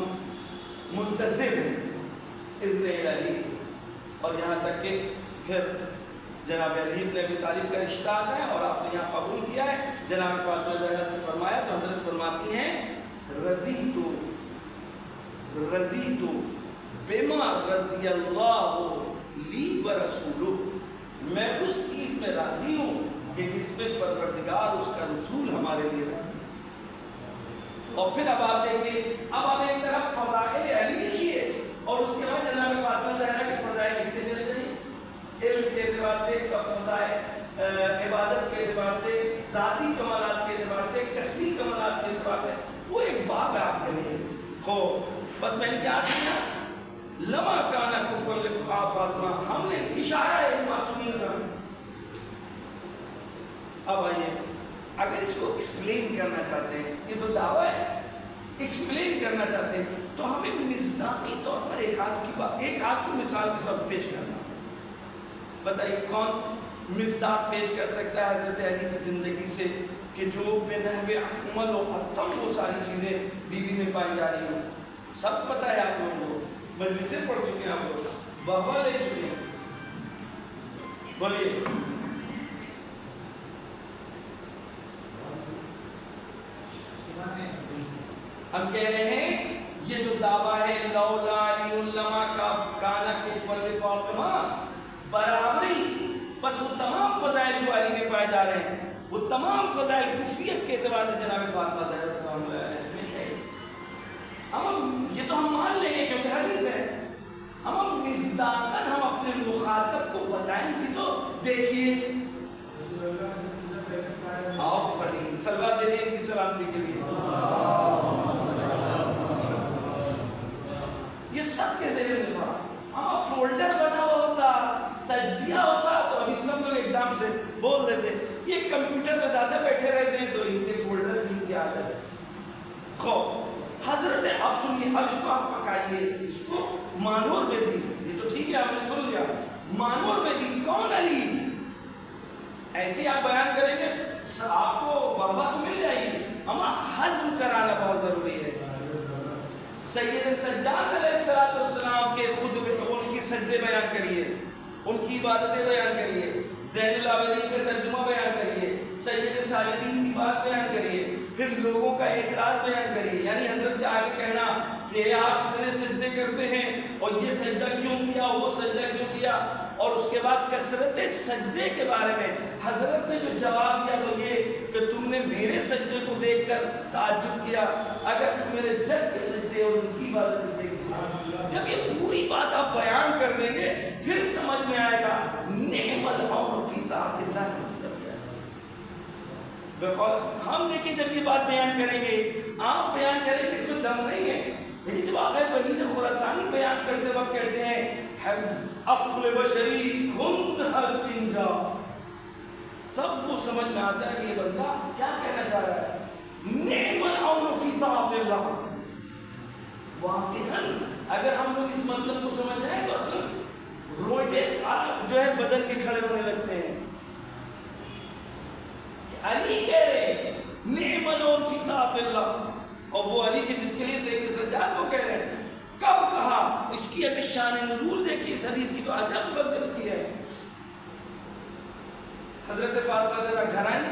منتظر ہیں اذن الہی. اور یہاں تک کہ پھر جناب علی بن ابی طالب کا رشتہ آتا ہے اور آپ نے یہاں قبول کیا ہے. جناب فاطمہ زہرا سے فرمایا تو حضرت فرماتی ہیں رضیتو بما رضی اللہ لی ورسولہ. میں اس چیز میں راضی ہوں کہ جس میں پروردگار اس کا رسول ہمارے لیے راضی. اور پھر اب آپ دیکھیں، اب آپ ایک طرف فضائل علی لکھیے اور اس کے بعد جناب فاطمہ زہرا کے فضائل لکھتے چلے جائیں. علم کے اعتبار سے، فضائل عبادت کے اعتبار سے، ذاتی کمالات کے اعتبار سے، کسبی کمالات کے اعتبار سے، وہ ایک باب ہے آپ کے لیے. بس میں نے کیا سنا، لما کانا کفر لفقا فاطمہ، ہم نے اشارہ ہے معصومین کا. اب آئیے اگر اس کو ایکسپلین کرنا چاہتے ہیں، یہ تو دعویٰ ہے، ایکسپلین کرنا چاہتے ہیں تو ہمیں مصداقی طور پر ایک آدھ کو مثال کے طور پر پیش کرنا. بتائیے کون مصداق پیش کر سکتا ہے حضرت علی کی زندگی سے کہ جو بے نحو اکمل و اتم وہ ساری چیزیں بیوی میں پائی جا رہی ہیں. سب پتہ ہے آپ لوگوں کو، مجلسیں پڑھ چکے ہیں آپ لوگ، بہوا لے چکے ہیں. بولیے ہم کہہ رہے ہیں یہ جو دعویٰ ہے لولا علی لما کانا کفوا لفاطمہ، برابری بس وہ تمام فضائل جو علی میں پائے جا رہے ہیں وہ تمام فضائل کفیت کے اعتبار سے جناب فاطمہ زہرا سلام اللہ علیہ میں ہے. ہم یہ تو ہم مان لیں گے کیونکہ حدیث ہے. ہم مصداقاً ہم اپنے مخاطب کو بتائیں بھی تو دیکھیے. آفرین، صلوات دے دیں کی سلامتی کے لیے. یہ سب کے ذہن میں تھا. ہاں فولڈر بنا ہوا ہوتا، تجزیہ ہوتا تو ابھی سب لوگ ایک دم سے بول دیتے. یہ کمپیوٹر پہ زیادہ بیٹھے رہتے ہیں تو ان کے فولڈر ہی کیا ہے. حضرت اب سنیے، اب اس کو آپ پکائیے، اس کو مانور میں دی. یہ تو ٹھیک ہے آپ نے سن لیا، مانور میں دی کون علی. ایسے آپ بیان کریں گے آپ کو واہ تو مل جائے گی، اما ہضم کرانا بہت ضروری ہے. سید سجاد علیہ السلام کے خود ان کی سجدے بیان کریے، ان کی عبادتیں بیان کریے، زین العابدین کا ترجمہ بیان کریے، سید ساجدین کی بات بیان کریے، پھر لوگوں کا اعتراض بیان کریے. یعنی حضرت سے آگے کہنا کہ آپ اتنے سجدے کرتے ہیں اور یہ سجدہ کیوں کیا، وہ سجدہ کیوں کیا. اور اس کے بعد کثرت سجدے کے بارے میں حضرت نے جو جواب دیا وہ یہ کہ تم نے میرے سجدے کو دیکھ کر تعجب کیا، اگر تم میرے جد کے سجدے اور ان کی عبادت کو دیکھ لیا۔ جب یہ پوری بات آپ بیان کر دیں گے پھر سمجھ میں آئے گا نعم العون فی طاعت اللہ کا مطلب کیا ہے۔ بقول ہم دیکھیں جب یہ بات بیان کریں گے، آپ بیان کریں گے اس میں دم نہیں ہے، لیکن جب آقا وحید خراسانی بیان کرتے وقت کہتے ہیں عقل بشری کھند استنجا، تب وہ سمجھ میں آتا ہے کہ یہ بندہ کیا کہنا چاہ رہا ہے، نعم العون فی طاعت اللہ۔ واقعاً اگر ہم لوگ اس مطلب کو سمجھ جائیں تو اصل روٹے جو ہے بدن کے کھڑے ہونے لگتے ہیں۔ علی کہہ رہے نعم العون فی طاعت اللہ، اور وہ علی کے جس کے لیے سید سجاد وہ کہہ رہے ہیں، کب کہا؟ اس کی اگر شان نزول دیکھیے اس حدیث کی تو عجب غضب کی ہے۔ حضرت فاطمہ ذرا گھر آئیں،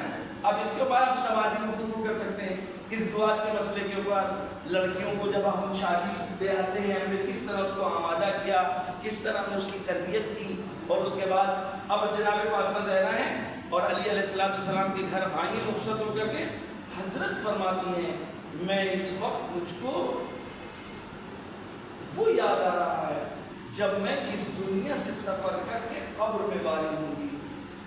اب اس کے اوپر آپ سماجی گفتگو کر سکتے ہیں، اس دعا کے مسئلے کے اوپر۔ لڑکیوں کو جب ہم شادی پہ آتے ہیں ہم نے کس طرح اس کو آمادہ کیا، کس طرح ہم نے اس کی تربیت کی، اور اس کے بعد اب جناب فاطمہ زہرا ہیں اور علی علیہ السلام کے گھر آئیں رخصت ہو کر کے، حضرت فرماتی ہیں میں اس وقت مجھ کو وہ یاد آ رہا ہے جب میں اس دنیا سے سفر کر کے قبر میں وارد ہوں گی۔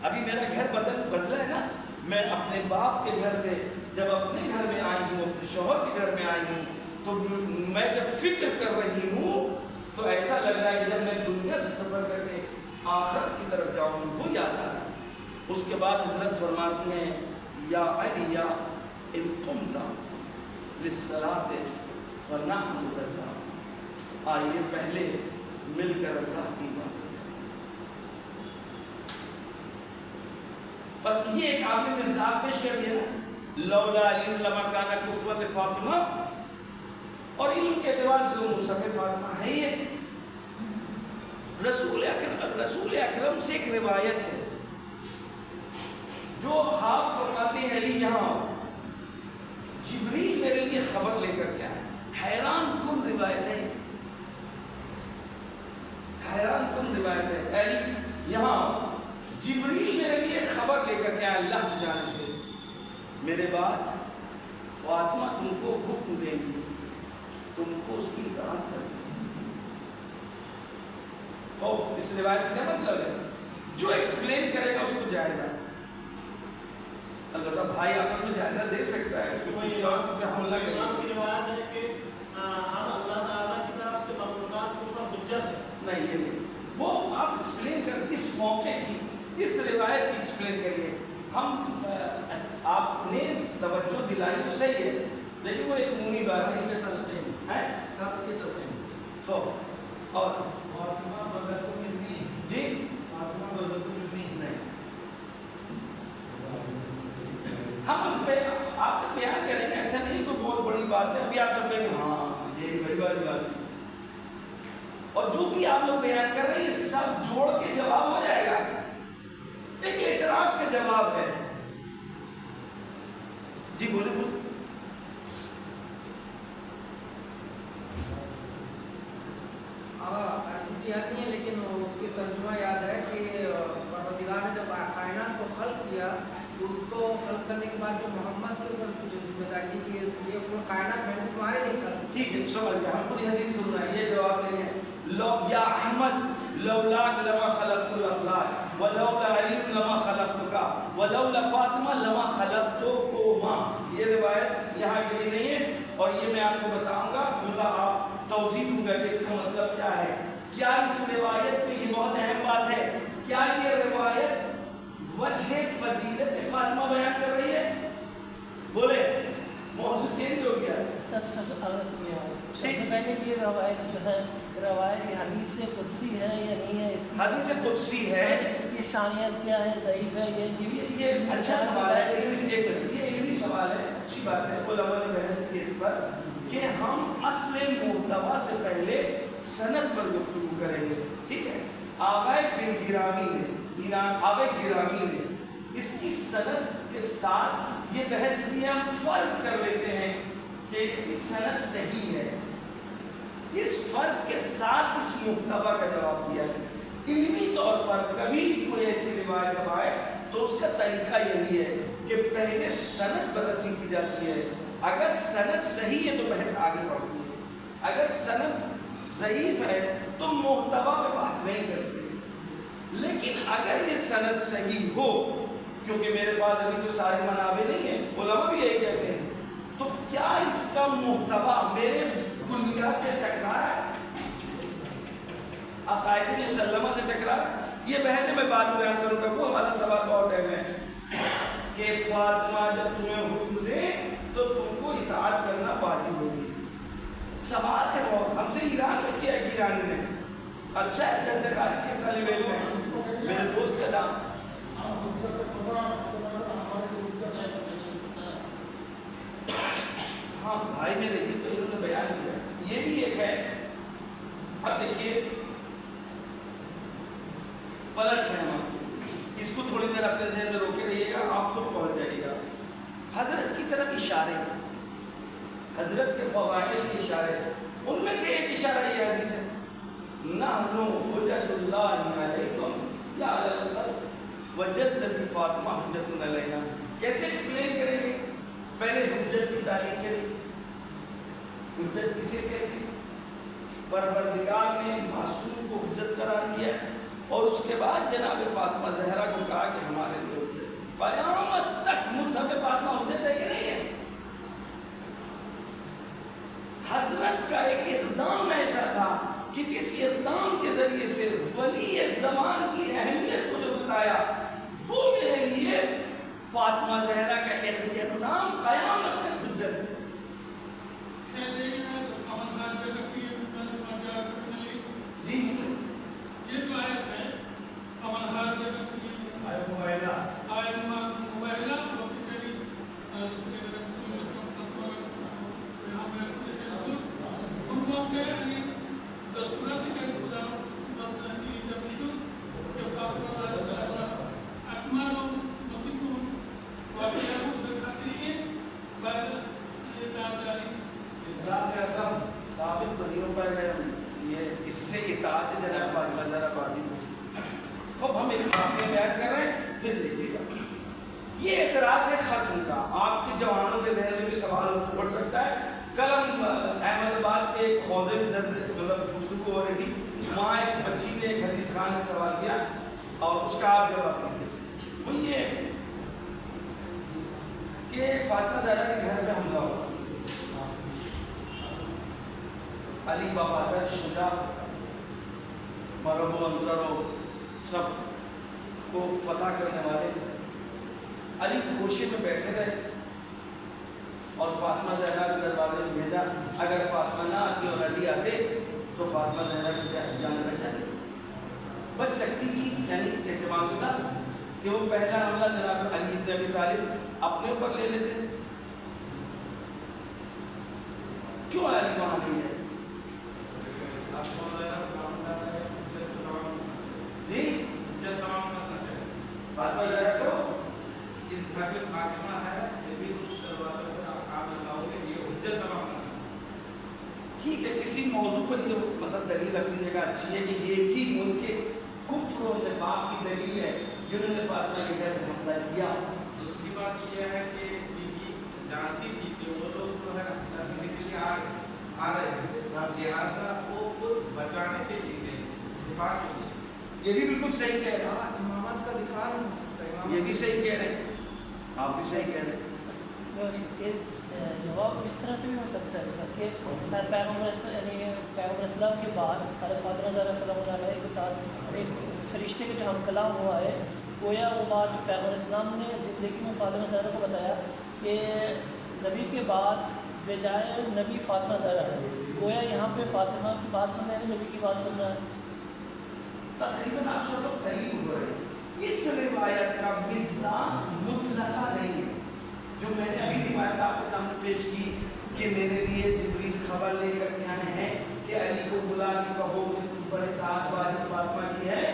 ابھی میرا گھر بدلا ہے نا، میں اپنے باپ کے گھر سے جب اپنے گھر میں آئی ہوں، اپنے شوہر کے گھر میں آئی ہوں، تو میں جب فکر کر رہی ہوں تو ایسا لگ رہا ہے کہ جب میں دنیا سے سفر کر کے آخرت کی طرف جاؤں گی وہ یاد آ رہا ہے۔ اس کے بعد حضرت فرماتی ہیں یا علی یا ان قمت للصلاۃ فنحمد اللہ، آئیے پہلے مل کر اللہ کی عبادت کریں۔ بس یہ ایک آپ نے مزاج پیش کر دیا نا، لولا علی لما کان کفوا لفاطمہ، اور علم کے اعتبار سے وہ مصحف فاطمہ ہے۔ یہ رسول اکرم سے ایک روایت ہے جو آپ فرماتے ہیں علی یہاں جبریل میرے لیے خبر لے کر کے آئے۔ حیران کن روایت ہے، حیران کن روایت ہے۔ علی یہاں جبریل میرے لیے خبر لے کر کے آئے اللہ کی جانب سے، میرے بعد فاطمہ تم کو حکم دے گی، تم کو اس کی اطاعت کرنی ہو۔ اس روایت سے کیا مطلب ہے؟ جو ایکسپلین کرے گا اس کو جائزہ، البتہ بھائی آپ میں جائزہ دے سکتا ہے، کسی اور سے حملہ کرے امام کی روایت ہے کہ ہم اللہ تعالیٰ کی طرف سے مخلوقات کو اوپر حجت ہے، نہیں یہ نہیں، وہ آپ ایکسپلین کر اس موقع کی اس روایت کی ایکسپلین کریے۔ ہم آپ نے توجہ دلائی وہ صحیح ہے، لیکن وہ ایک مونی بات ہے، اس سے تلقین ہے سب کی تلقین تو اور فاطمہ بدر کو ملنی، جی فاطمہ بدر کو ملنی نہیں، ہم آپ کا بیان کریں گے، ایسا نہیں کوئی بہت بڑی بات ہے، ابھی آپ سب کہیں گے ہاں یہ بڑی بڑی بات ہے، اور جو بھی آپ لوگ بیان کر رہے ہیں یہ سب جوڑ کے جواب ہو جائے گا، ایک اعتراض کا جواب ہے۔ جی بولے بولے۔ مجھے یاد نہیں ہے لیکن اس کے ترجمہ یاد ہے کہ پروردگار نے جب کائنات کو خلق کیا تو اس کو خلق کرنے کے بعد جو محمد کے اوپر جو ذمہ داری کی یہ کائنات میں نے تمہارے لیے خلق کی۔ ٹھیک ہے سمجھ گیا، ہم پوری حدیث سن رہے ہیں، یہ جواب نہیں ہے۔ لو یا احمد لولاک لما خلقت الافلاک ولولا علی لما خلقتک ولولا فاطمہ لما خلقتکما، یہ روایت یہاں کے لیے نہیں ہے، اور یہ میں آپ کو بتاؤں گا، اللہ آپ توضیح دوں گا کہ اس کا مطلب کیا ہے۔ کیا اس روایت میں یہ بہت اہم بات ہے، کیا یہ روایت وجہ فضیلت فاطمہ بیان کر رہی ہے؟ بولے موضوع چینج ہو گیا۔ سب سے پہلے یہ روایت جو ہے روایت یہ حدیث قدسی ہے یا نہیں ہے، اس کی حدیث قدسی ہے، اس کی شانیت کیا ہے، ضعیف ہے، یہ اچھا سوال ہے، یہ علمی سوال ہے، اچھی بات ہے، علماء نے بحث کی اس پر کہ ہم اصل محتوا سے پہلے سند پر گفتگو کریں گے، ٹھیک ہے۔ آغا گرامی نے اس کی سند کے ساتھ یہ بحث کی، ہم فرض کر لیتے ہیں کہ اس کی سند صحیح ہے، اس فرض کے ساتھ اس محتوا کا جواب دیا ہے۔ علمی طور پر کبھی بھی کوئی ایسی روایت آئے تو اس کا طریقہ یہی ہے کہ پہلے سند بررسی کی جاتی ہے. اگر سند صحیح ہے تو بحث آگے بڑھتی ہے, اگر سند ضعیف ہے تو محتوا پہ بات نہیں کرتے. لیکن اگر یہ سند صحیح ہو, کیونکہ میرے پاس ابھی تو سارے منابع نہیں ہیں, علماء بھی یہی کہتے ہیں, تو کیا اس کا محتوا میرے بنیاد سے ٹکرا ہے, عقائد مسلمہ سے ٹکرا ہے؟ یہ بحث میں بات بیان کروں گا. وہ ہمارا سوال بہت اہم ہے کہ فاطمہ جب تمہیں حکم دے تو تم کو اطاعت کرنا واجب ہوگی. سوال ہے وہ ہم سے ایران میں کیا ہے, ایران نے اچھا ہے جیسے خارج کے طالب علم ہے, میرے دوست کا نام ہاں بھائی میرے, یہ تو انہوں نے بیان کیا, یہ بھی ایک ہے. اب دیکھیے پلٹ رہے ہیں ہم, اس کو تھوڑی دیر اپنے ذہن میں روکے رہیے گا, آپ خود پہنچ جائیے گا. حضرت کی طرف اشارے, حضرت کے فضائل کے اشارے, ان میں سے ایک اشارہ یہ حدیث ہے, نحن حجت اللہ علیکم یا علی الخلق وجدت فاطمہ حجت علینا. کیسے ایکسپلین کریں گے؟ پہلے حجت کی تعریف کریں. حجت کسے کہتے ہیں؟ پروردگار نے معصوم کو حجت قرار دیا اور اس کے بعد جناب فاطمہ زہرا کو کہا کہ ہمارے لیے حجت. قیامت تک مصحف فاطمہ حجت ہے کہ نہیں ہے؟ حضرت کا ایک اقدام ایسا تھا کہ جس اقدام کے ذریعے سے ولی زمان کی اہمیت کو جو بتایا, وہ میرے لیے فاطمہ زہرا کا ایک اقدام قیامت تک حجت ہے. جی یہ جو آیت ہے ثابت تو نہیں ہو پائے گا, یہ اس سے اطاعت جناب فاطمہ زہرا واجب ہوگی. خب ہم ایک واقعہ بیان کر رہے ہیں, پھر دیکھیے گا. یہ اعتراض ہے خصم کا. آپ کے جوانوں کے ذہن میں بھی سوال اٹھ سکتا ہے. کل ہم احمد آباد کے ایک حوضے میں مطلب گفتگو ہو رہی تھی, وہاں ایک بچی نے ایک حدیث خان نے سوال کیا اور اس کا آپ جواب دیجیے. وہ یہ کہ فاطمہ زہرا کے گھر پہ حملہ ہوا, علی بابا شجاع مرحبا انترو سب کو فتح کرنے والے, علی گوشے میں بیٹھے رہے اور فاطمہ زہرا کے دروازے میں بھیجا. اگر فاطمہ نہ آتی اور علی آتے تو فاطمہ زہرا کی جان بچ جاتی, بچ سکتی تھی. یعنی اہتمام تھا کہ وہ پہلا حملہ جناب علی بن ابی طالب اپنے اوپر لے لیتے. کیوں علی وہاں نہیں ہے؟ جی فاطمہ زہرا کو اس گھر میں فاطمہ ہے, پھر بھی تم دروازے پر آپ لگاؤ گے, یہ حجت تمام کرنا. ٹھیک ہے, کسی موضوع پر یہ مطلب دلیل اپنی جگہ اچھی ہے کہ یہ بھی ان کے کفر و نفاق کی دلیل ہے جنہوں نے فاطمہ کے گھر میں حملہ کیا. دوسری بات یہ ہے کہ بیوی جانتی تھی کہ وہ لوگ جو ہے کرنے کے لیے آ رہے ہیں, لہٰذا وہ خود بچانے کے لیے گئی تھی, دفاع کے لیے. یہ بھی بالکل صحیح کہہ رہے ہیں, امامت کا دفاع نہیں ہو سکتا ہے. یہ بھی صحیح کہہ رہے ہیں, آپ بھی صحیح کہہ رہے ہیں. جواب اس طرح سے بھی ہو سکتا ہے اس کا کہ پیغمبر اسلام کے بعد حضرت فاطمہ زہرا صلی اللہ علیہ کے ساتھ ایک فرشتے کا جو ہم کلام ہوا ہے, گویا وہ بات جو پیغمبر اسلام نے زندگی میں فاطمہ زہرا کو بتایا کہ نبی کے بعد بجائے نبی فاطمہ زہرا ہے, گویا یہاں پہ فاطمہ کی بات سن رہے ہیں, نبی کی بات سن رہا ہے. تقریباً آپ سب لوگ دلیل ہو رہے ہیں. اس روایت کا مصداق مطلقہ نہیں ہے جو میں نے ابھی روایت آپ کے سامنے پیش کی کہ میرے لیے جبریل خبر لے کر کے آئے ہیں کہ علی کو بلا کے کہو کہ تم پر اطاعت واجب فاطمہ کی ہے.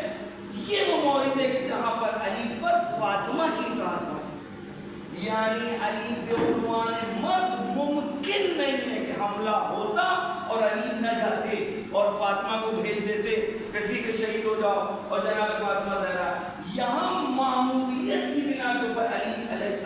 یہ وہ مورد ہے کہ جہاں پر علی پر فاطمہ کی اطاعت واجب ہے, یعنی علی بے عنوان مرد ممکن نہیں ہے کہ حملہ ہوتا اور علی نہ جاتے اور فاطمہ کو بھیج دیتے کہ ٹھیک ہے شہید ہو جاؤ اور جناب فاطمہ زہرا. یہاں معمولیت کی بنا کے اوپر علی علیہ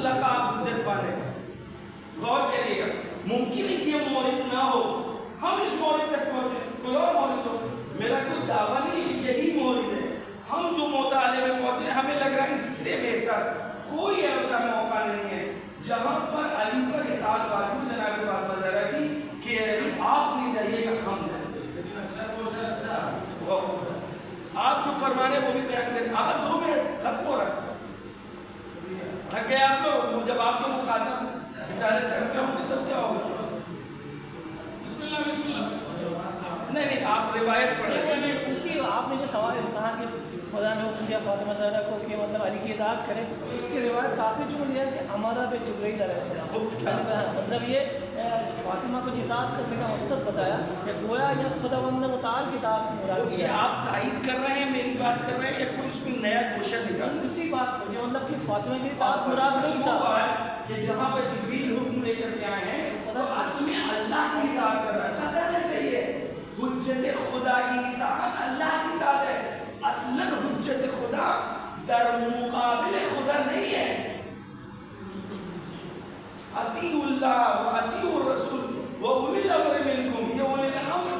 مطلقہ آپ حجت پانے گا. غور کریے گا, ممکن ہے کہ یہ مورد نہ ہو, ہم اس مورد تک پہنچے, کوئی اور مورد ہو. میرا کوئی دعویٰ نہیں ہے کہ یہی مورد ہے. ہم جو مطالعے میں پہنچے ہمیں لگ رہا ہے اس سے بہتر کوئی ایسا موقع نہیں ہے جہاں پر علی پر اطاعت واجب جناب فاطمہ زہرا کی کہ علی آپ نہیں جائیے گا, ہم جائیں. آپ جو فرمانے وہ بھی بیان کریں. آپ 2 منٹ ختم ہو رہا ہے, تھک گئے آپ لوگ. جب آپ کے مخاطب بیچارے تھک گئے ہوں گے تب کیا ہوگا؟ بسم اللہ. نہیں آپ روایت پڑھیں. اسی آپ نے جو سوال کہا کہ خدا نے حکم دیا فاطمہ زہرا کو کہ مطلب علی کی اطاعت کرے, اس کی روایت کافی جمل ہے کہ ہمارا بے جبرائیل علیہ السلام, مطلب یہ فاطمہ کو اطاعت کرنے کا مقصد بتایا کہ گویا یہ خداوند متعال کی اطاعت مراد. یہ آپ تائید کر رہے ہیں, میری بات کر رہے ہیں, یا کوئی اس میں نیا کوشن نکال؟ اسی بات کو جو مطلب کہ فاطمہ کی اطاعت مراد نہیں تھا کہ جہاں پہ جبریل حکم لے کر کے آئے ہیں تو اصل میں اللہ کی اطاعت کر رہا ہے. قطع میں صحیح ہے, حجت خدا کی اطاعت اللہ کی اطاعت ہے. اصلاً حجت خدا در مقابل خدا نہیں ہے. اطیعوا اللہ و اطیعوا الرسول و اولی الامر منکم, یہ اولی الامر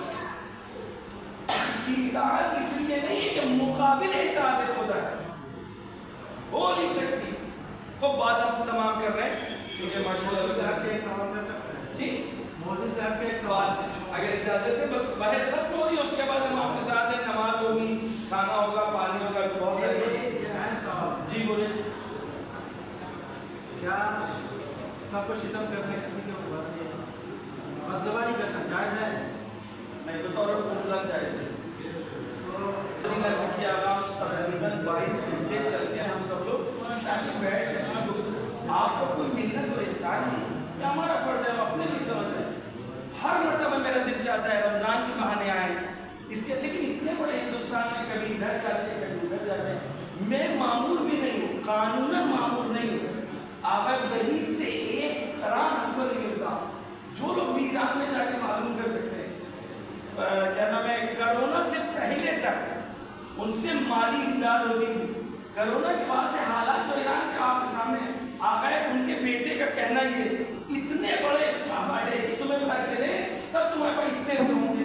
کی اطاعت اس لیے نہیں ہے کہ مقابل اطاعت خدا ہے, ہو نہیں سکتی. وہ بات آپ تمام کر رہے ہیں کیونکہ ماشاءاللہ صاحب کے ایک سوال کر سکتے ہیں. جی موزی صاحب کے ایک سوال سوال, اگر اجازت ہے بس بحث ختم ہو رہی ہے, اس کے بعد ہم آپ کے ساتھ ہیں, نماز ہوگی, کھانا ہوگا, پانی ہوگا, بہت سارے. یہ اہم سوال. جی بولیں. کیا سب کو ستم کرنا کسی کے اوپر بدزبانی کرنا جائز ہے؟ نہیں بطور مطلق جائز ہے. تقریباً 22 گھنٹے چلتے ہیں ہم سب لوگ شادی بیٹھ ہیں. آپ کو کوئی منت اور احسان نہیں, یہ ہمارا فرض ہے, ہم اپنے بھی سمجھ رہے ہیں. ہر مرتبہ میرا دل چاہتا ہے رمضان کے بہانے آئیں اس کے, لیکن اتنے بڑے ہندوستان میں کبھی ادھر جاتے ہیں کبھی ادھر جاتے ہیں. میں معمور بھی نہیں ہوں, قانوناً معمور نہیں ہوں. آقا وحید سے ایک قرآن ہم کو نہیں ملتا. جو لوگ بھی ایران میں جا کے معلوم کر سکتے ہیں, کیا نام ہے, کرونا سے پہلے تک ان سے مالی امداد ہوتی تھی. کرونا کے بعد سے حالات تو ایران کے آپ کے سامنے آ گئے. ان کے بیٹے کا کہنا یہ, اتنے بڑے ہمارے ایسی تمہیں بھر کے دیں تب تمہارے پاس اتنے سے ہوں گے.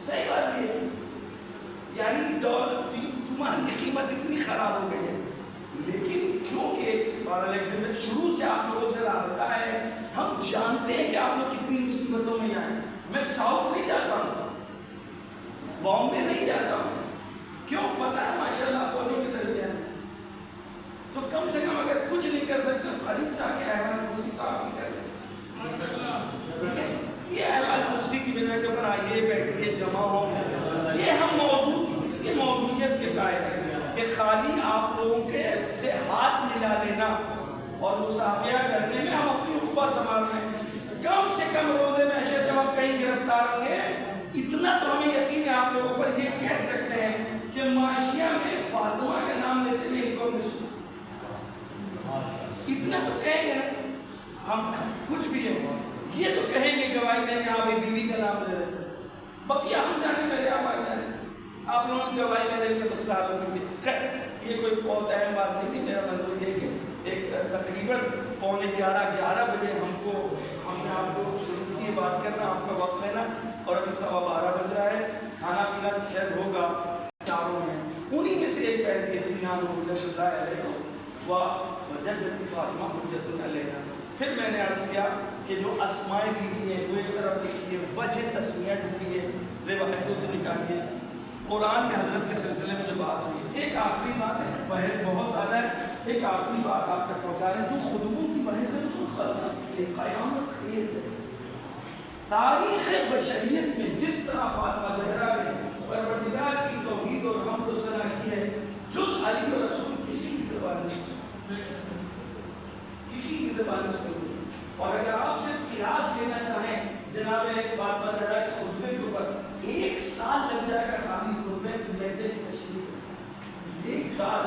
صحیح بات بھی ہے, یعنی تمہاری کی قیمت اتنی خراب ہو گئی ہے. لیکن کیونکہ شروع سے آپ لوگوں سے رابطہ ہے, ہم جانتے ہیں کہ آپ لوگ کتنی مصیبتوں میں آئے. میں ساؤتھ نہیں جاتا ہوں, بامبے نہیں جاتا ہوں, کیوں پتا ہے ماشاءاللہ فوجوں کی درمیان, تو کم سے کم اگر کچھ نہیں کر سکتے قریب جا کے احوال کرسی کا آپ بھی کر لیں. یہ احوال کرسی کی بنا کے اوپر آئیے بیٹھیے جمع ہو, یہ ہم موضوع اس کی موضوعیت کے قائل ہیں کہ خالی آپ لوگوں کے سے ہاتھ ملا لینا اور مصافحہ کرنے میں ہم اپنی عقبہ سنبھال رہے ہیں. کم سے کم روزے میں اشد جب ہم کہیں گرفتار ہوں گے, اتنا تو ہمیں یقین ہے آپ لوگوں پر, یہ کہہ سکتے ہیں کہ معاشیہ میں فاطمہ کا نام لیتے ہوئے ان کو مسلم, اتنا تو کہیں گے. ہم کچھ بھی ہے یہ تو کہیں گے, گواہی دیں گے ہاں بھائی بیوی کا نام لے رہے ہیں, باقی ہم جانے میرے آپ آ جانے, آپ لوگوں کی گواہی میں دیں گے مسئلہ حل ہو سکتی. خیر یہ کوئی بہت اہم بات نہیں تھی. میرا منظور یہ کہ ایک تقریباً 11:30 بجے ہم نے آپ کو شروع کی بات کرنا, آپ کا وقت لینا, اور ابھی 12:15 بج رہا ہے. کھانا پینا شاید ہوگا چاروں میں, انہی میں سے ایک پیسی تھی نام اللہ علیہ و جدتی فاطمہ حجت علیہ. پھر میں نے عرض کیا کہ جو اسماء بیوی ہیں وہ ایک طرف لکھی ہے, وجہ تسمیہ ڈھونڈی ہے, روایتوں سے نکالی ہے. قرآن میں حضرت کے سلسلے میں جو بات ہوئی, ایک آخری بات ہے, بحث بہت زیادہ ہے, ایک آخری بات آپ تک پہنچا رہے ہیں. جو خطبوں کی بحث ہے تو خطب یہ قیامت خیز ہے. تاریخ بشریت میں جس طرح فاطمہ زہرا نے پروردگار کی توحید اور حمد و ثنا کی ہے, جز علی اور رسول کسی کی زبان نہیں, کسی کی زبان نہیں. اور اگر آپ صرف قیاس لینا چاہیں جناب فاطمہ زہرا کے خطبے کے اوپر, 1 سال لگ جائے گا خالی خطبے فلیتے کی تشریح. 1 سال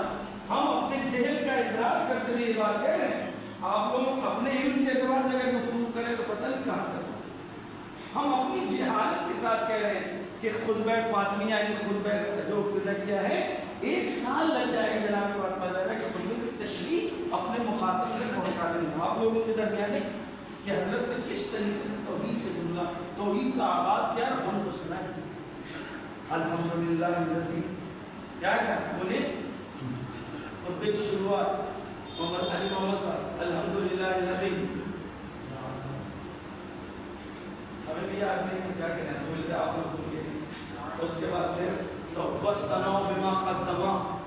ہم اپنے جہل کا ادراک کرتے ہوئے یہ بات کہہ رہے ہیں. آپ لوگ اپنے علم کے اعتبار سے اگر گفتگو کریں تو پتہ نہیں کہاں تک. ہم اپنی جہالت کے ساتھ کہہ رہے ہیں کہ خطبہ فاطمیہ یعنی خطبہ جو فضا کیا ہے 1 سال لگ جائے گا جناب فاطمہ زہرا کے خطبے کی تشریح اپنے اپنے مخاطب سے پہنچانے میں آپ لوگوں کے درمیان کہ حضرت نے کس طریقے سے توحید کے جملہ توحید کا آغاز کیا اور ہم کو سنا الحمدللہ الذی کیا بولے خطبے کی شروعات محمد صاحب الحمدللہ الذی ہمیں بھی یاد نہیں کیا کہنا ہے بولتے آپ لوگ بولے اس کے بعد پھر تو وَسْتَنَوْ بِمَا قَدَّمَا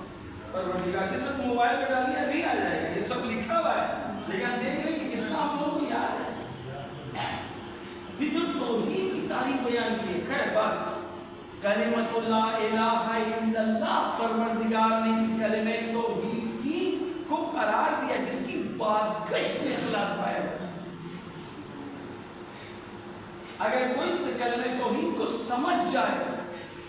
پروردگار کے سب موبائل پہ ڈال دیا نہیں آ جائے گا یہ سب لکھا ہوا ہے لیکن دیکھ رہے کہ کتنا ہم لوگوں کو یاد ہے یہ جو توحید کی تعریف بیان کی ہے خیر بات کلمۃ لا الہ الا اللہ پروردگار نے اس کلمہ توحید کی کو قرار دیا جس کی بازگشت میں اخلاص پایا اگر کوئی کلمہ توحید کو سمجھ جائے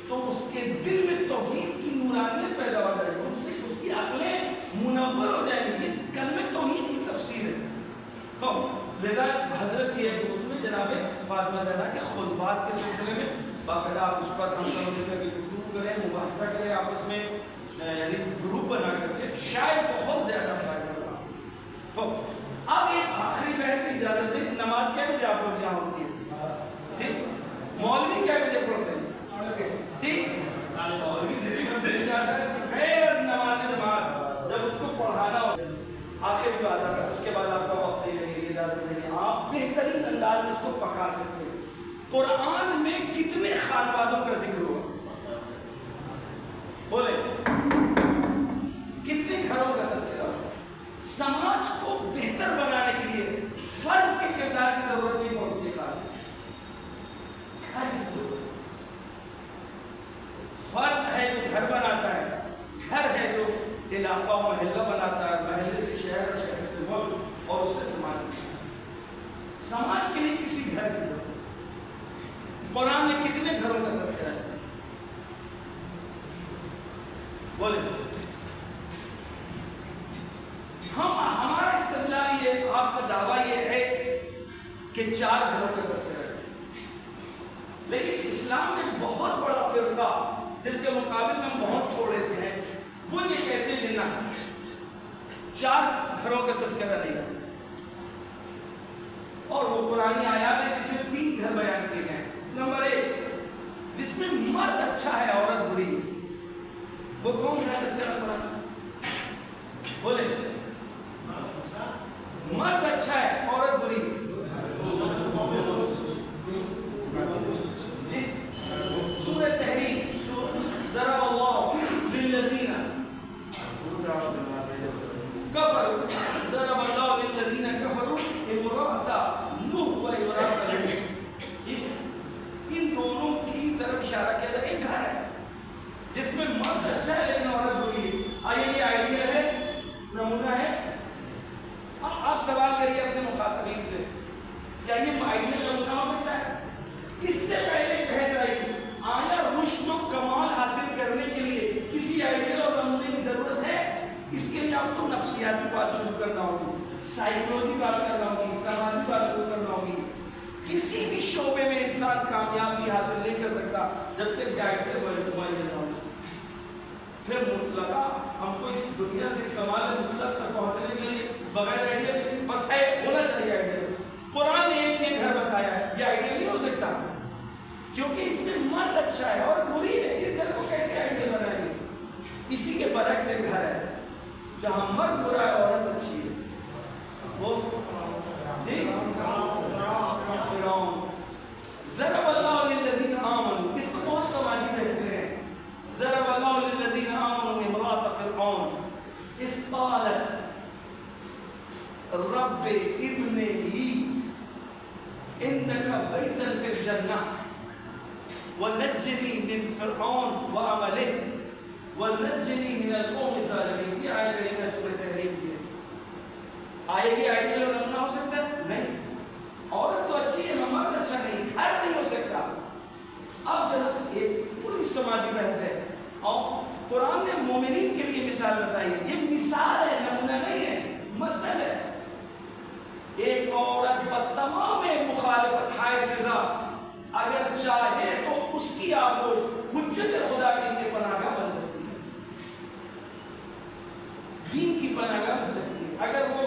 تو اس کے دل میں توحید کی نورانیت پیدا ہو جائے گی اس کی عقلیں منور ہو جائیں گی یہ کلمہ توحید کی تفسیر ہے تو لذا حضرت کی ایک گفتگو جناب فاطمہ زہرا کے خطبات کے سلسلے میں باقاعدہ آپ اس پر ہم سمجھ کر کے گفتگو کریں مباحثہ کریں آپس میں یعنی گروپ بنا کر کے شاید بہت زیادہ فائدہ ہوگا تو اب ایک آخری بحث کی اجازت ہے نماز کیا بجے آپ لوگ یہاں ہوتی ہے مولوی کیا بجے پڑھتے ہیں ٹھیک مولوی جس کو دل جاتا ہے غیر نماز جماعت جب اس کو پڑھانا ہو آخری بات ہے اس کے بعد آپ کا وقت ہی نہیں اجازت نہیں آپ بہترین انداز میں اس کو پکا سکتے ہیں قرآن میں کتنے خانوادوں کا ذکر ہوا بولے کتنے گھروں کا تذکرہ ہوا سماج کو بہتر بنانے کے لیے فرد کے کردار کی ضرورت نہیں پڑتی فرد ہے جو گھر بناتا ہے گھر ہے جو علاقہ و محلہ بناتا ہے محلے سے شہر اور شہر سے ملک اور اس سے سماج کے لیے کسی گھر کی ضرورت قرآن میں کتنے گھروں کا تذکرہ ہے بولے ہمارا استدلال یہ آپ کا دعویٰ یہ ہے کہ 4 گھروں کا تذکرہ ہے لیکن اسلام میں بہت بڑا فرقہ جس کے مقابل میں بہت تھوڑے سے ہیں وہ یہ کہتے ہیں کہ نہ 4 گھروں کا تذکرہ نہیں ہے اور وہ قرآنی آیات ہے جس میں 3 گھر بیان کیے گئے نمبر 1 جس میں مرد اچھا ہے عورت بری وہ کون سا تذکرہ قرآن بولے مرد اچھا ہے عورت بری سورہ تحریم ضرب اللہ للذین کفروا ضرب اللہ للذین کفروا امرأۃ نوح و امرأۃ لوط ان دونوں کی طرف اشارہ کیا جائے ایک گھر ہے جس میں مرد اچھا ہے لیکن عورت بری ہے آئیے یہ آئیڈیا ہے نمونہ ہے آپ سوال کریے اپنے مخاطبین سے کیا یہ آئیڈیا نمونہ ہو سکتا ہے اس سے پہلے بحث آئی آیا رشد و کمال حاصل کرنے کے لیے کسی آئیڈیا اور نمونے کی ضرورت ہے اس کے لیے آپ کو نفسیاتی بات شروع کرنا ہوگی سائیکولوجی بات کرنا ہوگی سماجی بات شروع کرنا ہوگی کسی بھی شعبے میں انسان کامیابی حاصل نہیں کر سکتا جب تک کہ آئیڈیا معین نہ ہو پھر مطلقہ ہم کو اس دنیا سے کمال مطلق تک پہنچنے کے لیے بغیر آئیڈیا بس ہے ہونا چاہیے آئیڈیا قرآن نے ایک یہ گھر بتایا ہے یہ آئیڈیا نہیں ہو سکتا کیونکہ اس میں مرد اچھا ہے اور بری ہے اس گھر کو کیسے آئیڈیا بنائیں گے اسی کے برعکس ایک گھر ہے جہاں مرد برا ہے عورت اچھی ہے وہ ضرب اللہ للذین آمنوا اس کو بہت سماجی بحثیں ہیں ضرب اللہ للذین آمنوا امرأۃ فرعون اس قالت رب ابن لی انک بیتا فی الجنہ ونجنی من فرعون وعملہ ونجنی من القوم الظالمین یہ آیت کریمہ سورہ تحریم کی ہے آیا یہ آئیڈیل اور نمونہ ہو سکتا ہے نہیں عورت تو اچھی ہے مرد اچھا نہیں گھر نہیں ہو سکتا اب جب ایک پوری سماجی بحث ہے اور قرآن نے مومنین کے لیے مثال بتائی ہے یہ مثال ہے نمونہ نہیں ہے مثل ہے ایک عورت تمام مخالفت حائفظہ اگر چاہے تو اس کی آگوش حجت خدا کے لیے پناہ گاہ بن سکتی ہے دین کی پناہ گاہ بن سکتی ہے اگر وہ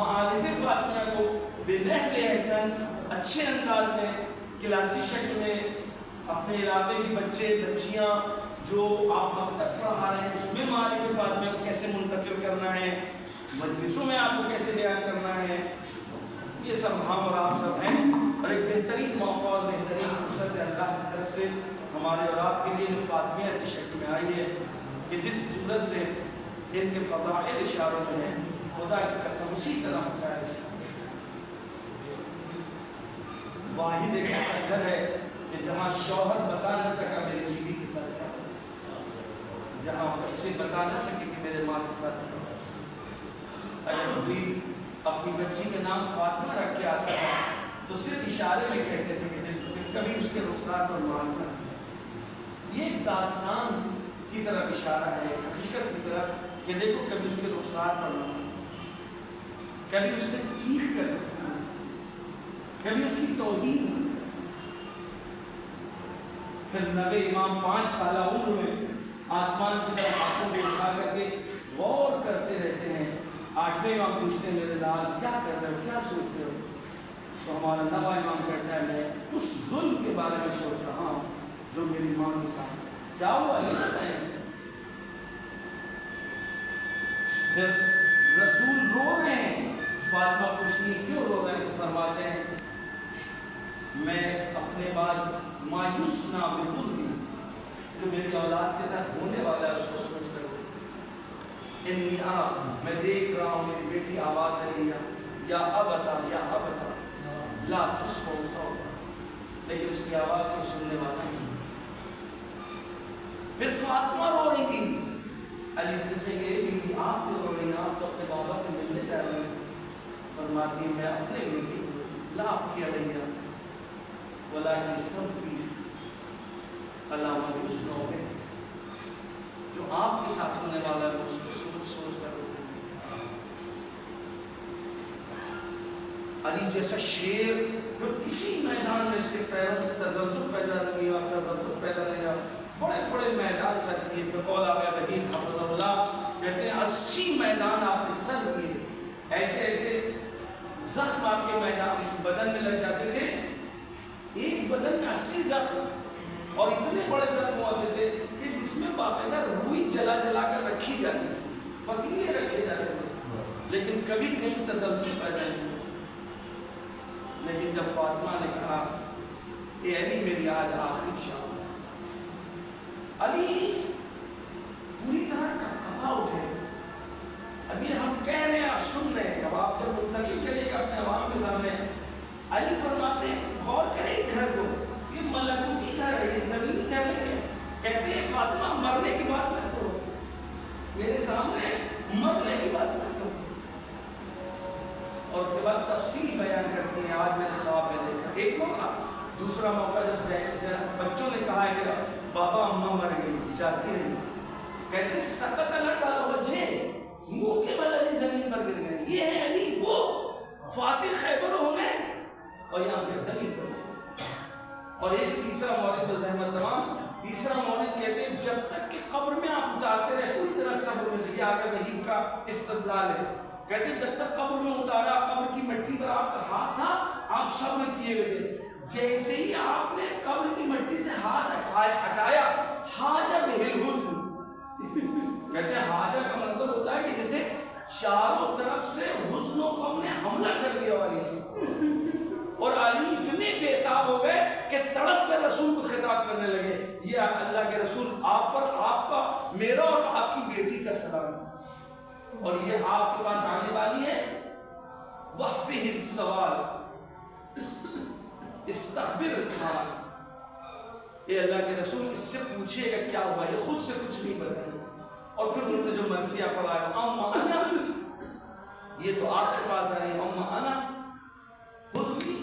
معارف فاطمیہ کو بنحو احسن اچھے انداز میں کلاسی شکل میں اپنے علاقے کے بچے بچیاں جو آپ مکتب پڑھا رہے ہیں اس میں معارف فاطمیہ کو کیسے منتقل کرنا ہے، مجلسوں میں آپ کو کیسے بیان کرنا ہے، یہ سب ہم اور آپ سب ہیں. اور ایک بہترین موقع اور بہترین فرصت ہے اللہ کی طرف سے ہمارے اور آپ کے لیے فاطمیہ کی شکل میں آئی ہے کہ جس صورت سے ان کے فضائل اشاروں میں ہیں، خدا کی قسم اسی طرح مسائل اشاروں واحد ایک ایسا گھر ہے کہ جہاں شوہر بتا نہ سکا میری بیوی کے ساتھ کیا، جہاں بچے بتا نہ سکے کہ میرے ماں کے ساتھ کیا. اگر کوئی اپنی بچی کے نام فاطمہ رکھ کے آتا ہے تو صرف اشارے میں کہتے تھے کہ کبھی اس کے رخسار پر ماننا. یہ ایک داستان کی طرف اشارہ ہے، حقیقت کی طرف کہ دیکھو کبھی اس کے رخسار پر ماننا، کبھی اس سے چیخ کر رکھنا، کبھی اس کی توہین. پھر نبی امام 5 سالہ عمر میں آسمان کی طرف آنکھوں کو اٹھا کر کے غور کرتے رہتے ہیں. 8ویں امام پوچھتے ہیں میرے لال کیا کر رہے ہو، کیا سوچ رہے ہو؟ تو ہمارا 9واں امام کہتا ہے میں اس ظلم کے بارے میں سوچ رہا ہوں جو میری ماں کے ساتھ کیا ہوا نہیں بتائیں. پھر رسول رو رہے ہیں، فاطمہ پوچھتی کیوں رو رہے ہیں؟ تو فرماتے ہیں میں اپنے بعد مایوس نہ بخود دی جو میری اولاد کے ساتھ ہونے والا ہے اس کو سوچ کر انی میں دیکھ رہا ہوں میری بیٹی آواز دے رہی ہے یا ابتا لا تسمع صوتا، لیکن اس کی آواز کو سننے والا نہیں. پھر فاطمہ رو رہی تھی. علی پوچھیں گے بیوی آپ کیوں رو رہی ہیں؟ آپ تو اپنے بابا سے ملنے جا رہے ہیں. فرماتی ہیں میں اپنے بیٹی لا کیا رہی ولكن تبكي على ما يصنع بك، جو آپ کے ساتھ ہونے والا ہے اس کو سوچ سوچ کر علی جیسا شیر جو کسی میدان میں اس کے پیروں میں تزلزل پیدا نہیں ہوا، بڑے بڑے میدان سر کیے. بقول آبا وحید حفظ اللہ کہتے ہیں 80 میدان آپ نے سر کیے. ایسے ایسے زخم آپ کے میدان بدن میں لگ جاتے تھے، ایک بدن میں 80 زخم، اور اتنے بڑے زخم ہوتے تھے کہ جس میں باقاعدہ روئی جلا جلا کر رکھی جاتی تھی، فتیلے رکھے جاتے تھے، لیکن کبھی کہیں تزلزل پیدا نہیں. لیکن جب فاطمہ نے کہا اے علی میری آج آخری شام، علی پوری طرح کپا اٹھے. ابھی ہم کہہ رہے ہیں آپ سن رہے ہیں، اب آپ جب منتقل کریے گا اپنے عوام کے سامنے. علی فرماتے ہیں غور کریں اس گھر کو، یہ ملکوتی گھر ہے، یہ زمینی گھر نہیں ہے. کہتے ہیں فاطمہ مرنے کی بات نہ کرو، میرے سامنے مرنے کی بات نہ کرو. اور اس کے بعد تفصیل بیان کرتی ہیں آج میں نے خواب میں دیکھا. ایک موقع، دوسرا موقع جب بچوں نے کہا ہے کہ بابا اماں مر گئی جاتی رہی، کہتے ہیں سقط لڑا وجہ، منہ کے بل علی زمین پر گر گئے. یہ ہے علی وہ فاتح خیبر ہو گئے اور یہاں پہ زمین پر. اور ایک تیسرا مورد بزحمت تمام، تیسرا مورد کہتے ہیں جب تک کہ قبر میں آپ اتارتے رہے پوری طرح صبر میں سے، یہ آگے وحید کا استدلال ہے. کہتے ہیں جب تک قبر میں اتارا، قبر کی مٹی پر آپ کا ہاتھ تھا، آپ صبر کیے ہوئے تھے. جیسے ہی آپ نے قبر کی مٹی سے ہاتھ ہٹایا، حاجہ بہل حزن، کہتے ہیں حاجہ کا مطلب ہوتا ہے کہ جیسے چاروں طرف سے حزن و غم نے حملہ کر دیا والی سے. اور علی اتنے بےتاب ہو گئے کہ تڑپ کر رسول کو خطاب کرنے لگے، یہ اللہ کے رسول آپ پر آپ کا، میرا اور آپ کی بیٹی کا سلام، اور یہ آپ کے پاس آنے والی ہے. وحفظ السوال استخبر الحال، یہ اللہ کے رسول اس سے پوچھے گا کیا ہوا، یہ خود سے کچھ نہیں بتائے. اور پھر انہوں نے جو مرثیہ پڑھایا اما انا، یہ تو آپ کے پاس آئی اما انا حزنی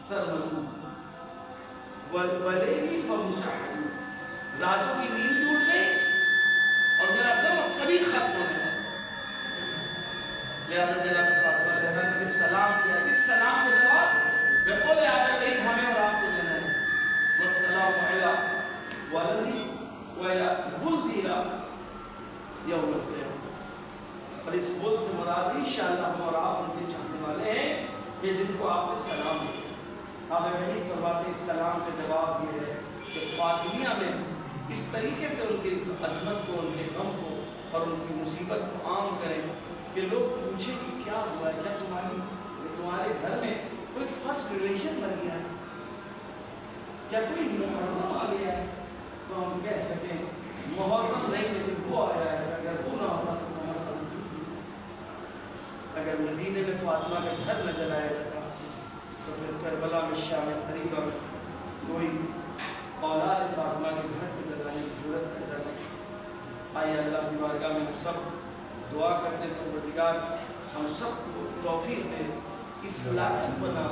سرمدو ولیلی فمسحل، راتوں کی نیند ٹوٹ گئی اور میرا دم کبھی ختم ہونے والا. لہذا جناب فاطمہ زہرا نے سلام کیا، اس سلام کے جواب بقول آدھا نہیں ہمیں اور آپ کو دینا ہے. والسلام علی ولدی وعلی ولدی یوم القیامہ. اور اور اس بول سے مراد انشاءاللہ ہم اور آپ ان کے چاہنے والے ہیں کہ جن کو آپ نے سلام دیا۔ آپ وہی فرماتے ہیں سلام کا جواب یہ ہے کہ فاطمیہ میں اس طریقے سے ان کی عظمت کو، ان کے غم کو اور ان کی مصیبت کو عام کریں کہ لوگ پوچھیں کہ کیا ہوا ہے، کیا تمہارے گھر میں کوئی فرسٹ ریلیشن بن گیا ہے، کیا کوئی محرم آ گیا ہے، تو ہم کہہ سکیں محرم نہیں لیکن وہ آیا ہے، اگر وہ نہ ہوتا تو محرم جھوٹ۔ اگر مدینے میں فاطمہ کا گھر نہ جلایا جاتا تو پھر کربلا میں شام قریبہ میں کوئی اولاد فاطمہ کے گھر کو جلانے کی ضرورت پیدا نہیں۔ آئیے اللہ کی بارگاہ میں ہم سب دعا کرتے ہیں پروردگار ہم سب کو توفیق دے، اس لائق بنا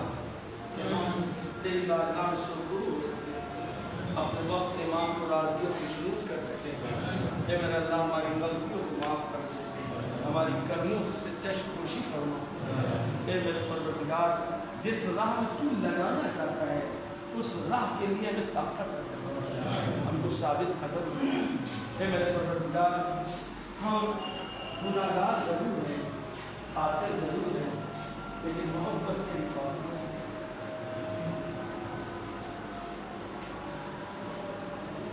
کہ ہم تیری بارگاہ میں سرخرو ہو سکیں، اپنے وقت امام کو راضی اور خوشنود کر سکیں۔ اے میرے اللہ ہماری غلطیوں کو معاف کر دے، ہماری کمیوں سے چشم پوشی فرما۔ اے میرے پروردگار جس راہ میں تو لگانا چاہتا ہے اس راہ کے لیے ہمیں طاقت عطا، ہم کو ثابت قدم دے۔ اے میرے پروردگار ہم گناہگار ضرور ہیں، قاصر ضرور ہیں، لیکن محبت کے فاطمہ سے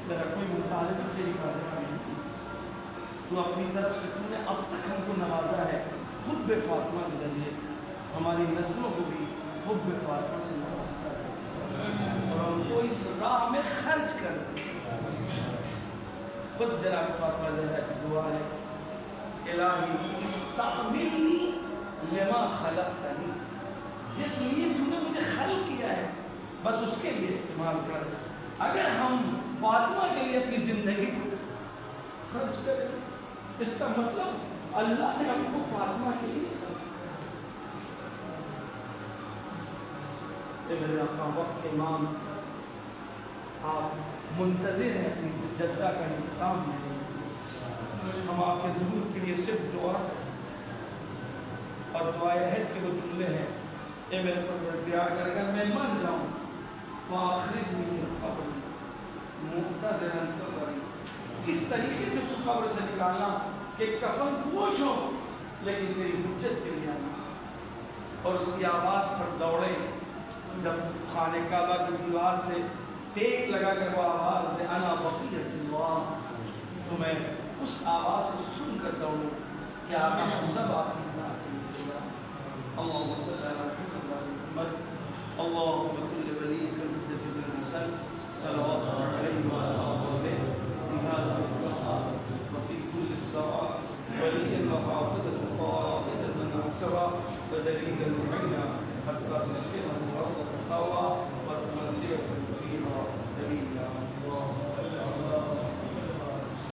میرا کوئی مطالبہ تیری بارگاہ میں نہیں، تو اپنی طرف سے تو نے اب تک ہم کو نوازا ہے حب فاطمہ کے ذریعے، ہماری نسلوں کو بھی حب فاطمہ سے نوازتا ہے اور ہم کو اس راہ میں خرچ کر۔ خود جناب فاطمہ زہرا کی دعا ہے الہی استعملنی لما خلقتنی، جس لیے تو نے مجھے خلق کیا ہے بس اس کے لیے استعمال کر۔ اگر ہم فاطمہ کے لیے اپنی زندگی کو خرچ کریں اس کا مطلب اللہ نے ہم کو فاطمہ کے لیے خلق کیا۔ اے میرے آقا وقت امام آپ منتظر ہیں اپنی جزا کا انتقام میں، ہم آپ کے ظہور کے لیے صرف دعا کر سکتے ہیں اور دعائے عہد کے وہ جملے ہیں اے میرے پروردگار اگر میں مر جاؤں فآخرجنی من قبر مقتدرا کفری، اس طریقے سے تو قبر سے نکالنا کہ کفن پوش ہو لیکن تیری حجت کے لیے آنا، اور اس کی آواز پر دوڑے جب خانہ کعبہ کی دیوار سے ٹیک لگا کر وہ آواز دے انا بقیت اللہ، تو میں اس آواز کو سن کر دوڑوں کہ آقا ہم سب آپ کی اطاعت کریں۔ اللہم صلی علی محمد اللہم کل ولیک الحجۃ بن حسن صلوات علیہ وعلی آلہ فی ھذا الزمان وفی کل ساعۃ ولیا وحافظا قائدا وناصرا ودلیلا معینا حتی تسکنہ ارضک طوعا